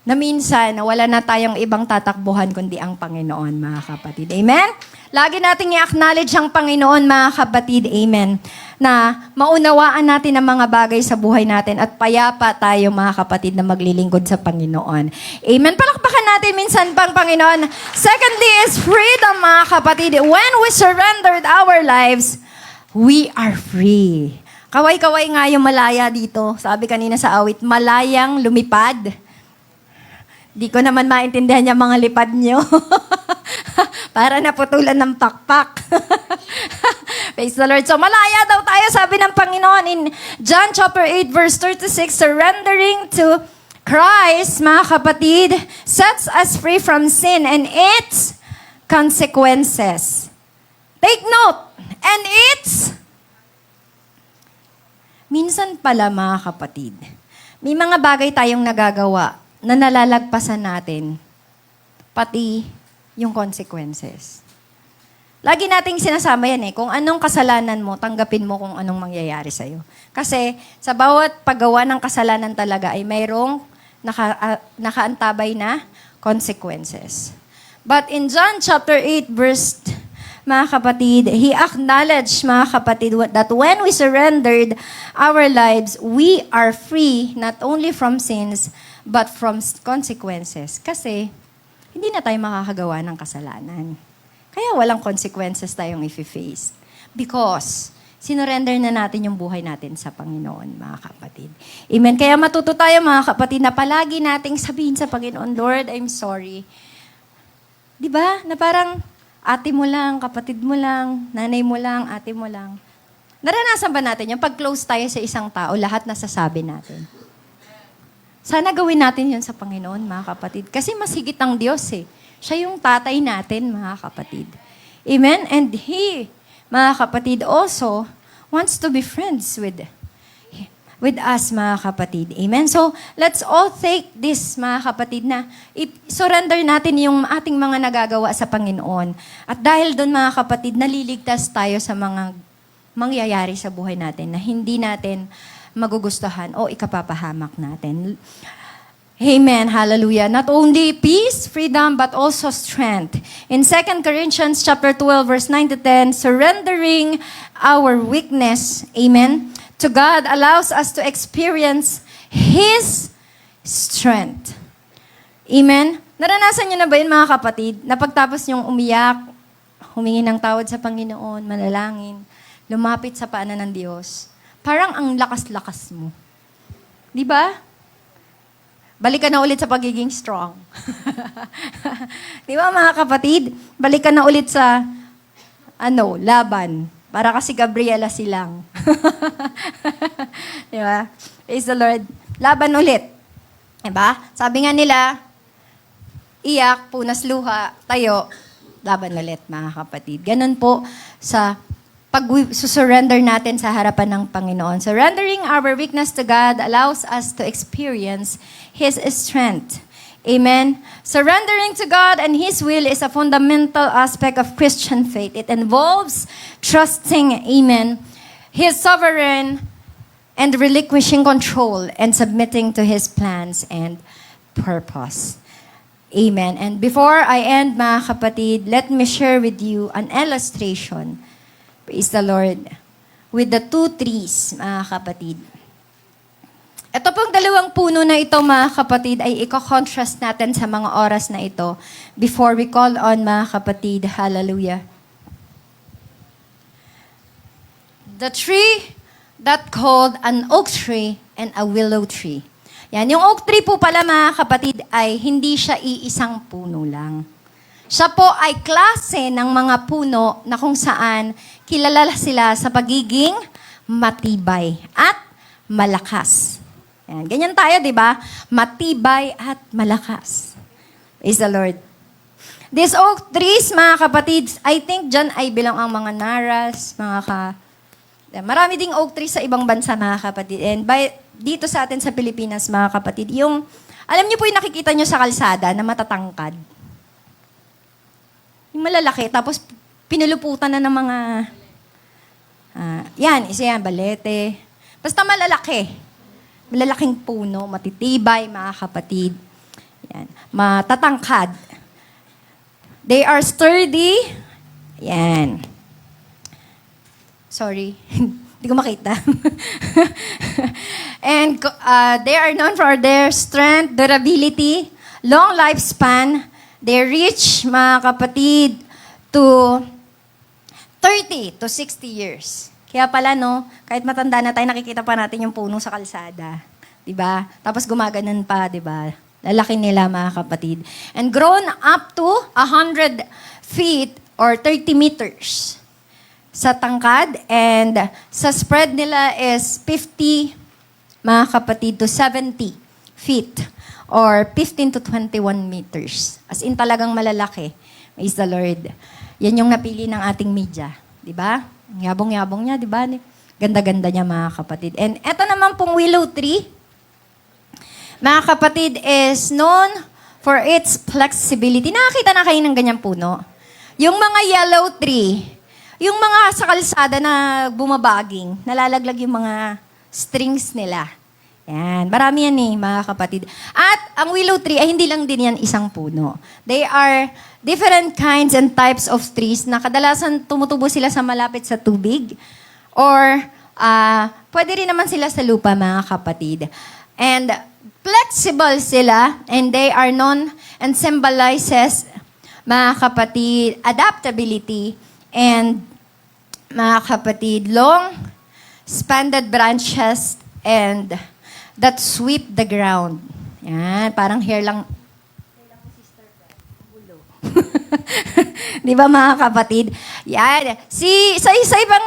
na minsan wala na tayong ibang tatakbuhan kundi ang Panginoon, mga kapatid. Amen? Lagi nating i-acknowledge ang Panginoon, mga kapatid. Amen? Na maunawaan natin ang mga bagay sa buhay natin at payapa tayo, mga kapatid, na maglilingkod sa Panginoon. Amen? Palakpakan natin minsan pang Panginoon. Secondly is freedom, mga kapatid. When we surrendered our lives, we are free. Kaway-kaway nga yung malaya dito. Sabi kanina sa awit, malayang lumipad. Di ko naman maintindihan yung mga lipad nyo. Para naputulan ng pakpak. Praise the Lord. So malaya daw tayo, sabi ng Panginoon in John chapter 8 verse 36, surrendering to Christ, mga kapatid, sets us free from sin and its consequences. Take note. And its minsan pala, mga kapatid, may mga bagay tayong nagagawa na nalalagpasan natin, pati yung consequences. Lagi nating sinasama yan eh. Kung anong kasalanan mo, tanggapin mo kung anong mangyayari sa'yo. Kasi sa bawat paggawa ng kasalanan talaga ay mayroong nakaantabay na consequences. But in John chapter 8 verse, mga kapatid, He acknowledged, mga kapatid, that when we surrendered our lives, we are free not only from sins, but from consequences. Kasi, hindi na tayo makakagawa ng kasalanan. Kaya walang consequences tayong i-face. Because, sinurrender na natin yung buhay natin sa Panginoon, mga kapatid. Amen. Kaya matuto tayo, mga kapatid, na palagi nating sabihin sa Panginoon, Lord, I'm sorry. Di ba? Na parang, ate mo lang, kapatid mo lang, nanay mo lang, ate mo lang. Naranasan ba natin yung pag-close tayo sa isang tao, lahat nasasabi natin? Sana gawin natin yun sa Panginoon, mga kapatid. Kasi mas higit ang Diyos eh. Siya yung tatay natin, mga kapatid. Amen? And He, mga kapatid, also wants to be friends with us, mga kapatid. Amen? So, let's all take this, mga kapatid, na surrender natin yung ating mga nagagawa sa Panginoon. At dahil doon, mga kapatid, naliligtas tayo sa mga mangyayari sa buhay natin na hindi natin magugustuhan o ikapapahamak natin. Amen. Hallelujah. Not only peace, freedom, but also strength. In 2 Corinthians chapter 12, verse 9 to 10, surrendering our weakness, amen, to God allows us to experience His strength. Amen? Naranasan niyo na ba yun, mga kapatid, na pagtapos niyong umiyak, humingi ng tawad sa Panginoon, manalangin, lumapit sa paanan ng Diyos, parang ang lakas-lakas mo. Di ba? Balik ka na ulit sa pagiging strong. Di ba, mga kapatid? Balik ka na ulit sa, laban. Para kasi Gabriela silang. Di ba? Praise the Lord. Laban ulit. Di ba? Sabi nga nila, iyak, punas luha, tayo, laban ulit, mga kapatid. Ganun po sa pag-surrender natin sa harapan ng Panginoon. Surrendering our weakness to God allows us to experience His strength. Amen? Surrendering to God and His will is a fundamental aspect of Christian faith. It involves trusting, amen, His sovereign and relinquishing control and submitting to His plans and purpose. Amen. And before I end, mga kapatid, let me share with you an illustration. Praise the Lord. With the two trees, mga kapatid. Ito pong dalawang puno na ito, mga kapatid, ay i-contrast natin sa mga oras na ito before we call on, mga kapatid. Hallelujah. The tree that called an oak tree and a willow tree. Yan, yung oak tree po pala, mga kapatid, ay hindi siya iisang puno lang. Siya po ay klase ng mga puno na kung saan kilala sila sa pagiging matibay at malakas. Yan. Ganyan tayo, di ba? Matibay at malakas. Praise the Lord. These oak trees, mga kapatid, I think dyan ay bilang ang mga naras, marami ding oak trees sa ibang bansa, mga kapatid. And dito sa atin sa Pilipinas, mga kapatid, alam niyo po yung nakikita niyo sa kalsada na matatangkad. Yung malalaki, tapos pinuluputan na ng mga, isa yan, balete. Basta malalaki. Malalaking puno, matitibay, mga kapatid. Yan. Matatangkad. They are sturdy. Yan. Sorry. Hindi ko makita. And they are known for their strength, durability, long lifespan. They reach, mga kapatid, to 30 to 60 years. Kaya pala, no, kahit matanda na tayo, nakikita pa natin yung puno sa kalsada. Diba? Tapos gumaganon pa, diba? Lalaki nila, mga kapatid. And grown up to 100 feet or 30 meters sa tangkad. And sa spread nila is 50, mga kapatid, to 70 feet or 15 to 21 meters. As in talagang malalaki. Praise the Lord. Yan yung napili ng ating media. Diba? Yabong-yabong niya, di ba? Ganda-ganda niya, mga kapatid. And eto naman pong willow tree, mga kapatid, is known for its flexibility. Nakakita na kayo ng ganyang puno? Yung mga yellow tree, yung mga sa kalsada na bumabaging, nalalaglag yung mga strings nila. Yan. Marami yan mga kapatid. At ang willow tree ay hindi lang din yan isang puno. They are different kinds and types of trees na kadalasan tumutubo sila sa malapit sa tubig or pwede rin naman sila sa lupa, mga kapatid. And flexible sila and they are known and symbolizes, mga kapatid, adaptability and, mga kapatid, long expanded branches and that sweep the ground. Yan, parang hair lang. Di ba, mga kapatid? Yan. Sa ibang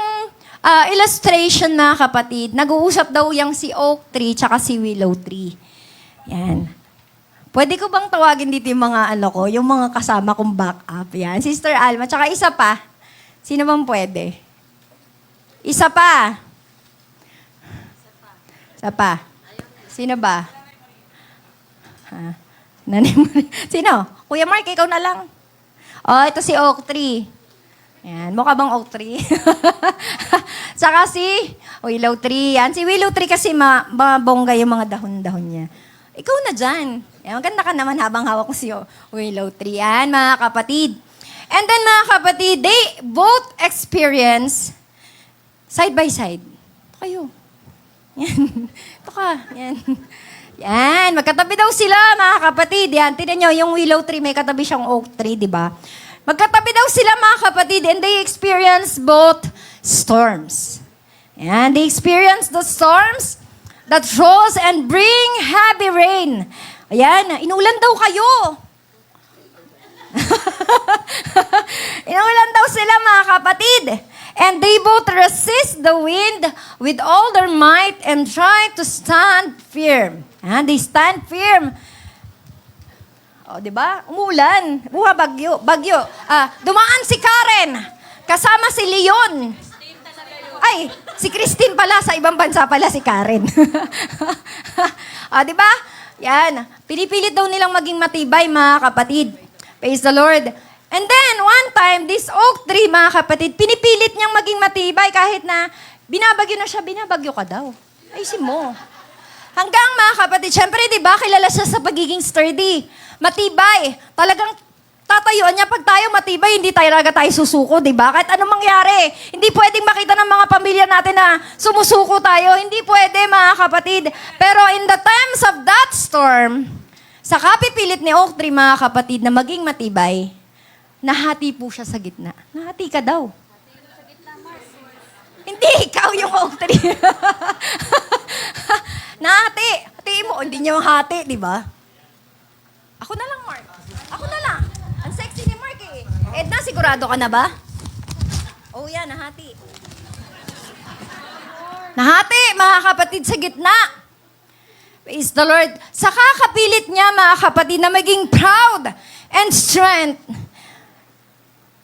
illustration, mga kapatid, nag-uusap daw yung si oak tree tsaka si willow tree. Yan. Pwede ko bang tawagin dito yung mga yung mga kasama kong backup? Yan. Sister Alma, tsaka isa pa. Sino bang pwede? Isa pa. Isa pa. Sino ba? Sino? Kuya Mark, ikaw na lang. Oh, ito si Oak Tree. Yan, mukha bang Oak Tree? Saka si Willow Tree. Yan, si Willow Tree kasi mabongga yung mga dahon-dahon niya. Ikaw na dyan. Yan, maganda ka naman habang hawak ko si Willow Tree. Yan, mga kapatid. And then, mga kapatid, they both experience side by side. Kayo. Yan. Ito ka. Yan. Yan. Magkatabi daw sila, mga kapatid. Yan. Tignan nyo, yung willow tree, may katabi siyang oak tree, di ba? Magkatabi daw sila, mga kapatid, and they experience both storms. Yan. They experience the storms that rolls and bring heavy rain. Ayan. Inulan daw kayo. Inulan daw sila, mga kapatid. And they both resist the wind with all their might and try to stand firm. They stand firm. O, di ba? Umulan. Buha, bagyo. Bagyo. Dumaan si Karen. Kasama si Leon. Ay, si Christine pala. Sa ibang bansa pala si Karen. Di ba? Yan. Pinipilit daw nilang maging matibay, mga kapatid. Praise the Lord. And then, one time, this oak tree, mga kapatid, pinipilit niyang maging matibay kahit na binabagyo na siya, binabagyo ka daw. Ayusin mo. Hanggang, mga kapatid, syempre, di ba, kilala siya sa pagiging sturdy. Matibay. Talagang tatayuan niya. Pag tayo matibay, hindi tayo susuko, di ba? Kahit anong mangyari. Hindi pwedeng makita ng mga pamilya natin na sumusuko tayo. Hindi pwede, mga kapatid. Pero in the times of that storm, sa kapipilit ni oak tree, mga kapatid, na maging matibay, nahati po siya sa gitna. Nahati ka daw. Hindi, ikaw yung oak tree. Nahati. Hatiin mo. Hindi niya mahati, di ba? Ako na lang, Mark. Ako na lang. Ang sexy ni Mark eh. Edna, sigurado ka na ba? Oh, yan. Nahati. Nahati, mga kapatid, sa gitna. Praise the Lord. Sa kakapilit niya, mga kapatid, na maging proud and strength.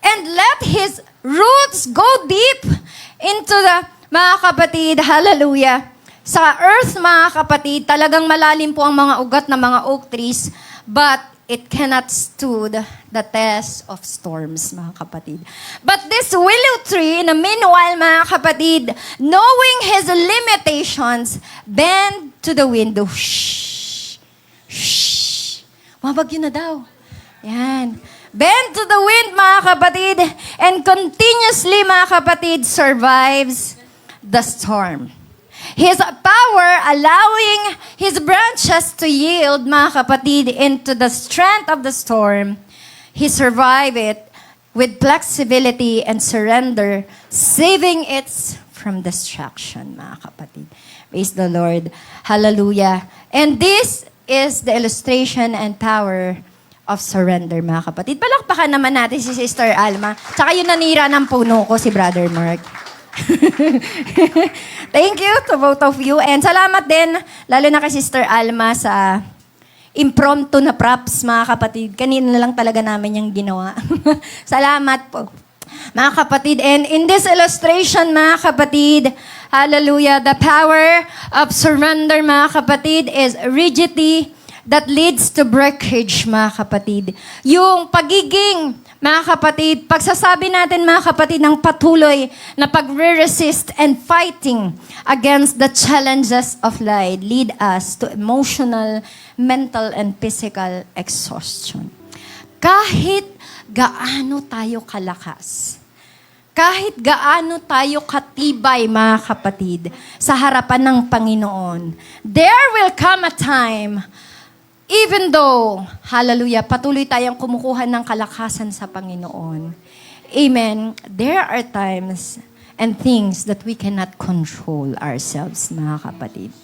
And let His roots go deep into the, mga kapatid, hallelujah. Sa earth, mga kapatid, talagang malalim po ang mga ugat ng mga oak trees, but it cannot stood the test of storms, mga kapatid. But this willow tree, in the meanwhile, mga kapatid, knowing his limitations, bend to the wind. Shh! Shh! Mabagyo na daw. Yan. Bend to the wind, mga kapatid, and continuously, mga kapatid, survives the storm. His power allowing his branches to yield, mga kapatid, into the strength of the storm. He survived it with flexibility and surrender, saving it from destruction, mga kapatid. Praise the Lord. Hallelujah. And this is the illustration and power of surrender, mga kapatid. Palakpakan naman natin si Sister Alma. Tsaka yung nanira ng puno ko, si Brother Mark. Thank you to both of you. And salamat din, lalo na kay Sister Alma sa impromptu na props, mga kapatid. Kanina na lang talaga namin yung ginawa. Salamat po, mga kapatid. And in this illustration, mga kapatid, hallelujah, the power of surrender, mga kapatid, is rigidity that leads to breakage, mga kapatid. Yung pagiging, mga kapatid, pagsasabi natin, mga kapatid, ng patuloy na pagre-resist and fighting against the challenges of life lead us to emotional, mental, and physical exhaustion. Kahit gaano tayo kalakas, kahit gaano tayo katibay, mga kapatid, sa harapan ng Panginoon, there will come a time, even though, hallelujah, patuloy tayong kumukuha ng kalakasan sa Panginoon. Amen. There are times and things that we cannot control ourselves, mga kapatid.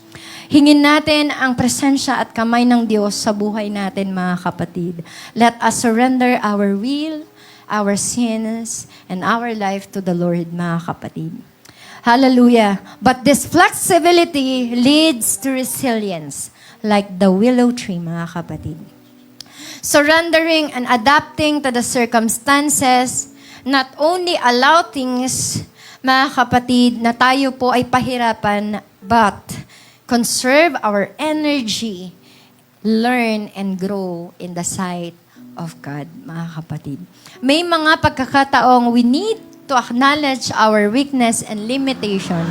Hingin natin ang presensya at kamay ng Diyos sa buhay natin, mga kapatid. Let us surrender our will, our sins, and our life to the Lord, mga kapatid. Hallelujah. But this flexibility leads to resilience, like the willow tree, mga kapatid. Surrendering and adapting to the circumstances not only allow things, mga kapatid, na tayo po ay pahirapan, but conserve our energy, learn and grow in the sight of God, mga kapatid. May mga pagkakataong we need to acknowledge our weakness and limitation,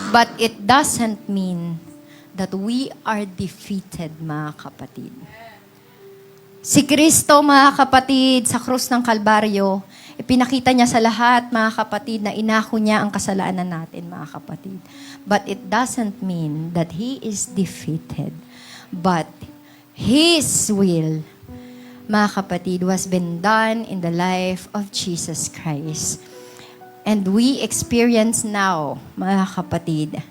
but it doesn't mean that we are defeated, mga kapatid. Si Kristo, mga kapatid, sa krus ng Kalbaryo, ipinakita niya sa lahat, mga kapatid, na inako niya ang kasalanan natin, mga kapatid. But it doesn't mean that He is defeated. But His will, mga kapatid, was been done in the life of Jesus Christ. And we experience now, mga kapatid,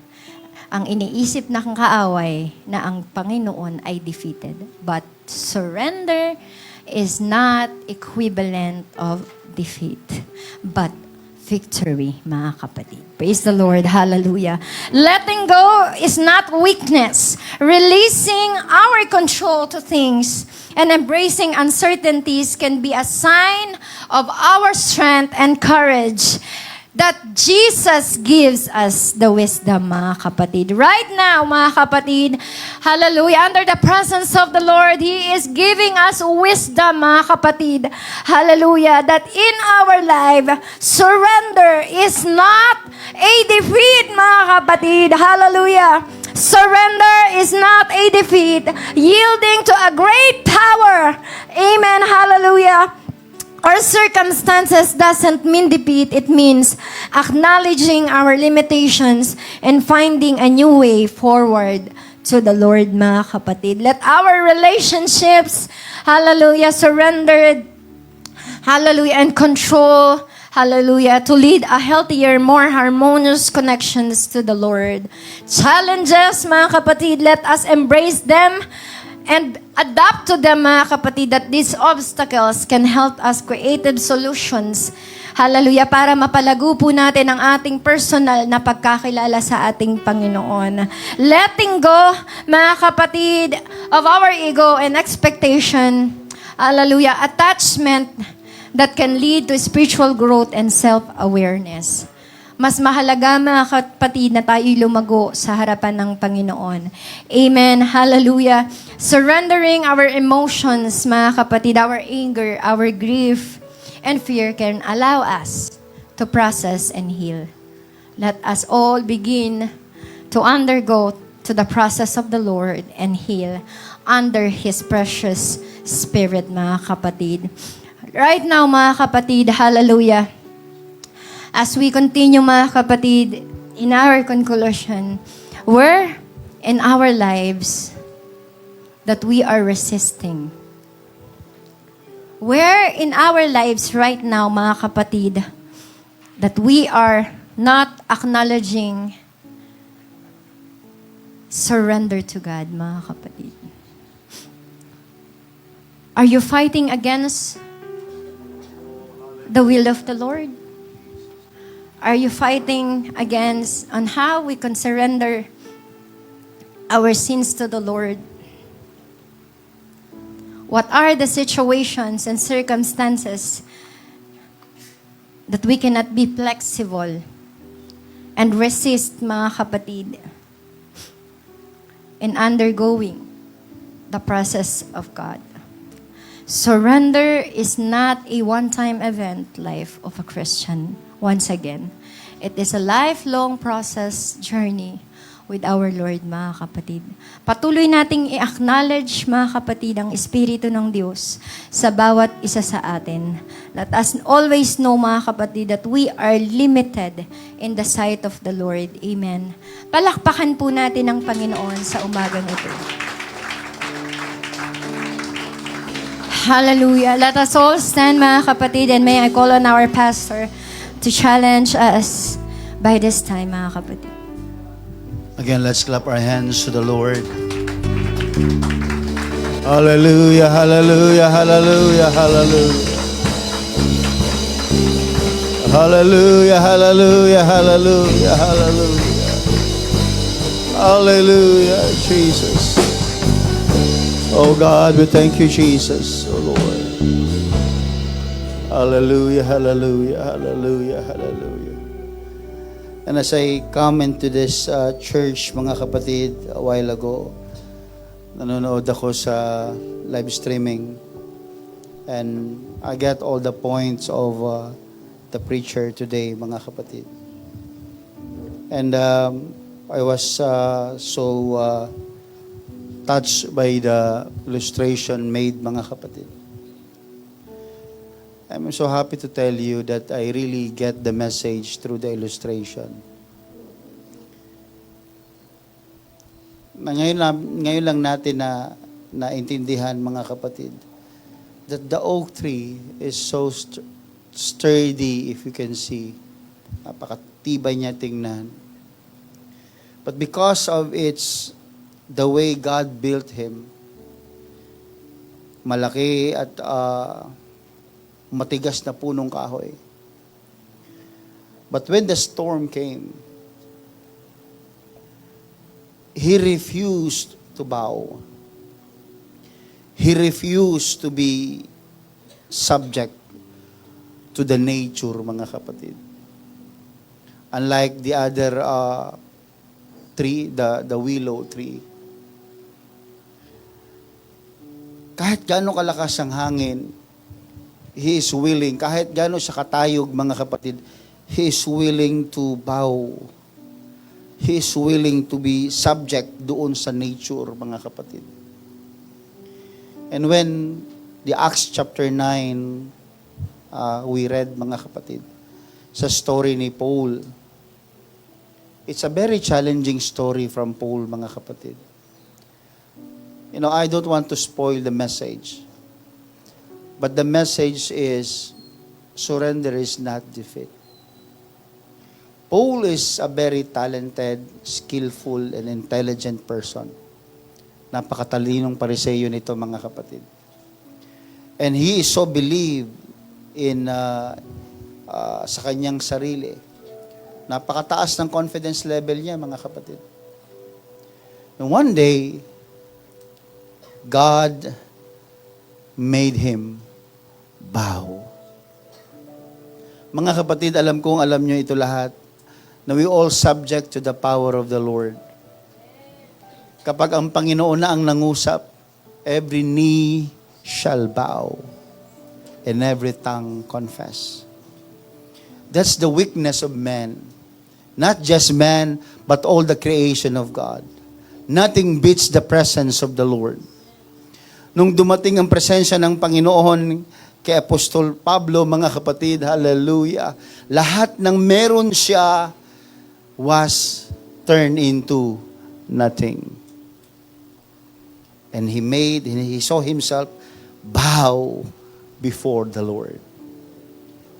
ang iniisip ng kaaway na ang Panginoon ay defeated. But surrender is not equivalent of defeat, but victory, mga kapatid. Praise the Lord. Hallelujah. Letting go is not weakness. Releasing our control to things and embracing uncertainties can be a sign of our strength and courage that Jesus gives us the wisdom, mga kapatid. Right now, mga kapatid, hallelujah, under the presence of the Lord, He is giving us wisdom, mga kapatid. Hallelujah, that in our life, surrender is not a defeat, mga kapatid. Hallelujah. Surrender is not a defeat. Yielding to a great power. Amen. Hallelujah. Our circumstances doesn't mean defeat. It means acknowledging our limitations and finding a new way forward to the Lord, mga kapatid. Let our relationships, hallelujah, surrendered, hallelujah, and control, hallelujah, to lead a healthier, more harmonious connections to the Lord. Challenges, mga kapatid, let us embrace them and adapt to them, mga kapatid, that these obstacles can help us creative solutions, Hallelujah, para mapalago po natin ang ating personal na pagkakilala sa ating Panginoon. Letting go, mga kapatid, of our ego and expectation, hallelujah, attachment that can lead to spiritual growth and self-awareness. Mas mahalaga, mga kapatid, na tayo lumago sa harapan ng Panginoon. Amen. Hallelujah. Surrendering our emotions, mga kapatid, our anger, our grief, and fear can allow us to process and heal. Let us all begin to undergo to the process of the Lord and heal under His precious Spirit, mga kapatid. Right now, mga kapatid, hallelujah, as we continue, mga kapatid, in our conclusion, where in our lives that we are resisting? Where in our lives right now, mga kapatid, that we are not acknowledging surrender to God, mga kapatid? Are you fighting against the will of the Lord? Are you fighting against on how we can surrender our sins to the Lord? What are the situations and circumstances that we cannot be flexible and resist, mga kapatid, in undergoing the process of God? Surrender is not a one-time event, life of a Christian. Once again, it is a lifelong process, journey with our Lord, mga kapatid. Patuloy nating i-acknowledge, mga kapatid, ang Espiritu ng Diyos sa bawat isa sa atin. Let us always know, mga kapatid, that we are limited in the sight of the Lord. Amen. Palakpakan po natin ang Panginoon sa umagang ito. Hallelujah. Let us all stand, mga kapatid, and may I call on our pastor to challenge us by this time, mga kapatid. Again, let's clap our hands to the Lord. Hallelujah, hallelujah, hallelujah, hallelujah. Hallelujah, hallelujah, hallelujah, hallelujah. Hallelujah, Jesus. Oh God, we thank you, Jesus, oh Lord. Hallelujah, hallelujah, hallelujah, hallelujah. And as I come into this church, mga kapatid, a while ago, nanonood ako sa live streaming. And I get all the points of the preacher today, mga kapatid. And I was so touched by the illustration made, mga kapatid. I'm so happy to tell you that I really get the message through the illustration. Ngayon lang natin naintindihan, mga kapatid, that the oak tree is so sturdy, if you can see. Napakatibay niya tingnan. But because of the way God built him, malaki at matigas na punong kahoy. But when the storm came, he refused to bow. He refused to be subject to the nature, mga kapatid. Unlike the other tree, the willow tree. Kahit gaano kalakas ang hangin, he is willing, kahit gaano siya katayog, mga kapatid, he is willing to bow. He is willing to be subject doon sa nature, mga kapatid. And when the Acts chapter 9, we read, mga kapatid, sa story ni Paul, it's a very challenging story from Paul, mga kapatid. You know, I don't want to spoil the message. But the message is, surrender is not defeat. Paul is a very talented, skillful, and intelligent person. Napakatalinong Pariseyo nito, mga kapatid. And he is so believed in sa kanyang sarili. Napakataas ng confidence level niya, mga kapatid. And one day, God made him bow. Mga kapatid, alam nyo ito lahat, na we all subject to the power of the Lord. Kapag ang Panginoon na ang nangusap, every knee shall bow and every tongue confess. That's the weakness of man. Not just man, but all the creation of God. Nothing beats the presence of the Lord. Nung dumating ang presensya ng Panginoon kay Apostol Pablo, mga kapatid, hallelujah, lahat ng meron siya was turned into nothing. And he saw himself bow before the Lord.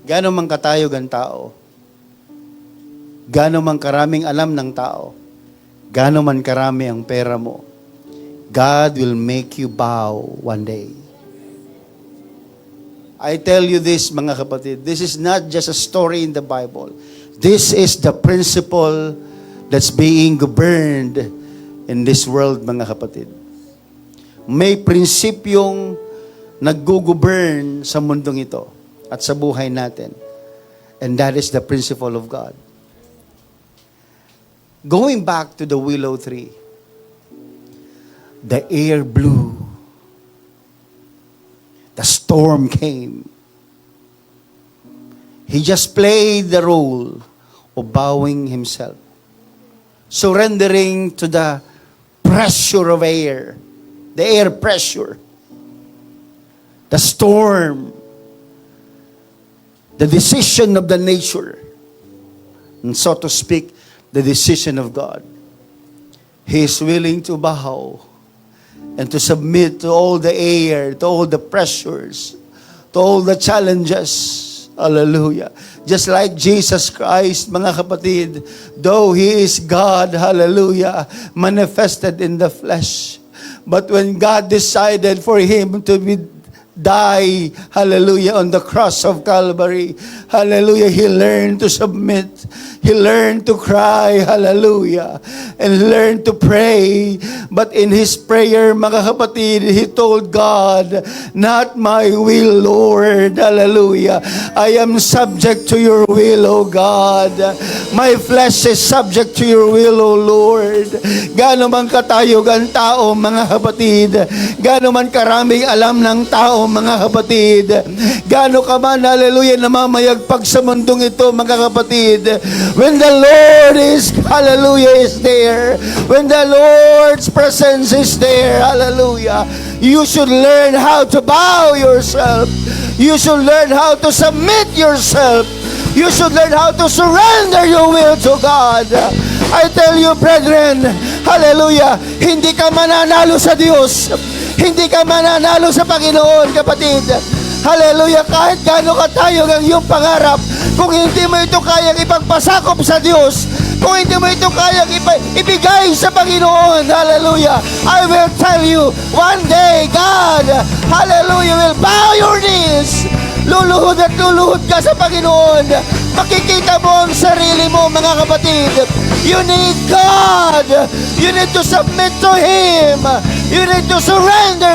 Gano'n man katayog ang tao, gano'n man karaming alam ng tao, gano'n man karami ang pera mo, God will make you bow one day. I tell you this, mga kapatid, this is not just a story in the Bible. This is the principle that's being governed in this world, mga kapatid. May prinsipyong nag-govern sa mundong ito at sa buhay natin. And that is the principle of God. Going back to the willow tree, the air blew. The storm came. He just played the role of bowing himself, surrendering to the pressure of air, the air pressure, the storm, the decision of the nature, and so to speak, the decision of God. He is willing to bow and to submit to all the air, to all the pressures, to all the challenges. Hallelujah. Just like Jesus Christ, mga kapatid, though He is God, hallelujah, manifested in the flesh. But when God decided for Him to die, hallelujah, on the cross of Calvary, hallelujah, He learned to submit. He learned to cry, hallelujah, and learned to pray. But in his prayer, mga kapatid, he told God, not my will, Lord, hallelujah. I am subject to your will, O God. My flesh is subject to your will, O Lord. Gaano man katayog ang tao, mga kapatid. Gaano man karaming alam ng tao, mga kapatid. Gaano ka man, hallelujah, namamayagpag sa mundong ito, mga kapatid. When the Lord is, hallelujah, is there, when the Lord's presence is there, hallelujah, you should learn how to bow yourself. You should learn how to submit yourself. You should learn how to surrender your will to God. I tell you, brethren, hallelujah, hindi ka mananalo sa Diyos. Hindi ka mananalo sa Panginoon, kapatid. Hallelujah, kahit gaano katayog ang iyong pangarap, kung hindi mo ito kayang ipagpasakop sa Diyos, kung hindi mo ito kayang ibigay sa Panginoon, hallelujah, I will tell you, one day, God, hallelujah, will bow your knees. Luluhod at luluhod ka sa Panginoon. Makikita mo ang sarili mo, mga kapatid. You need God. You need to submit to Him. You need to surrender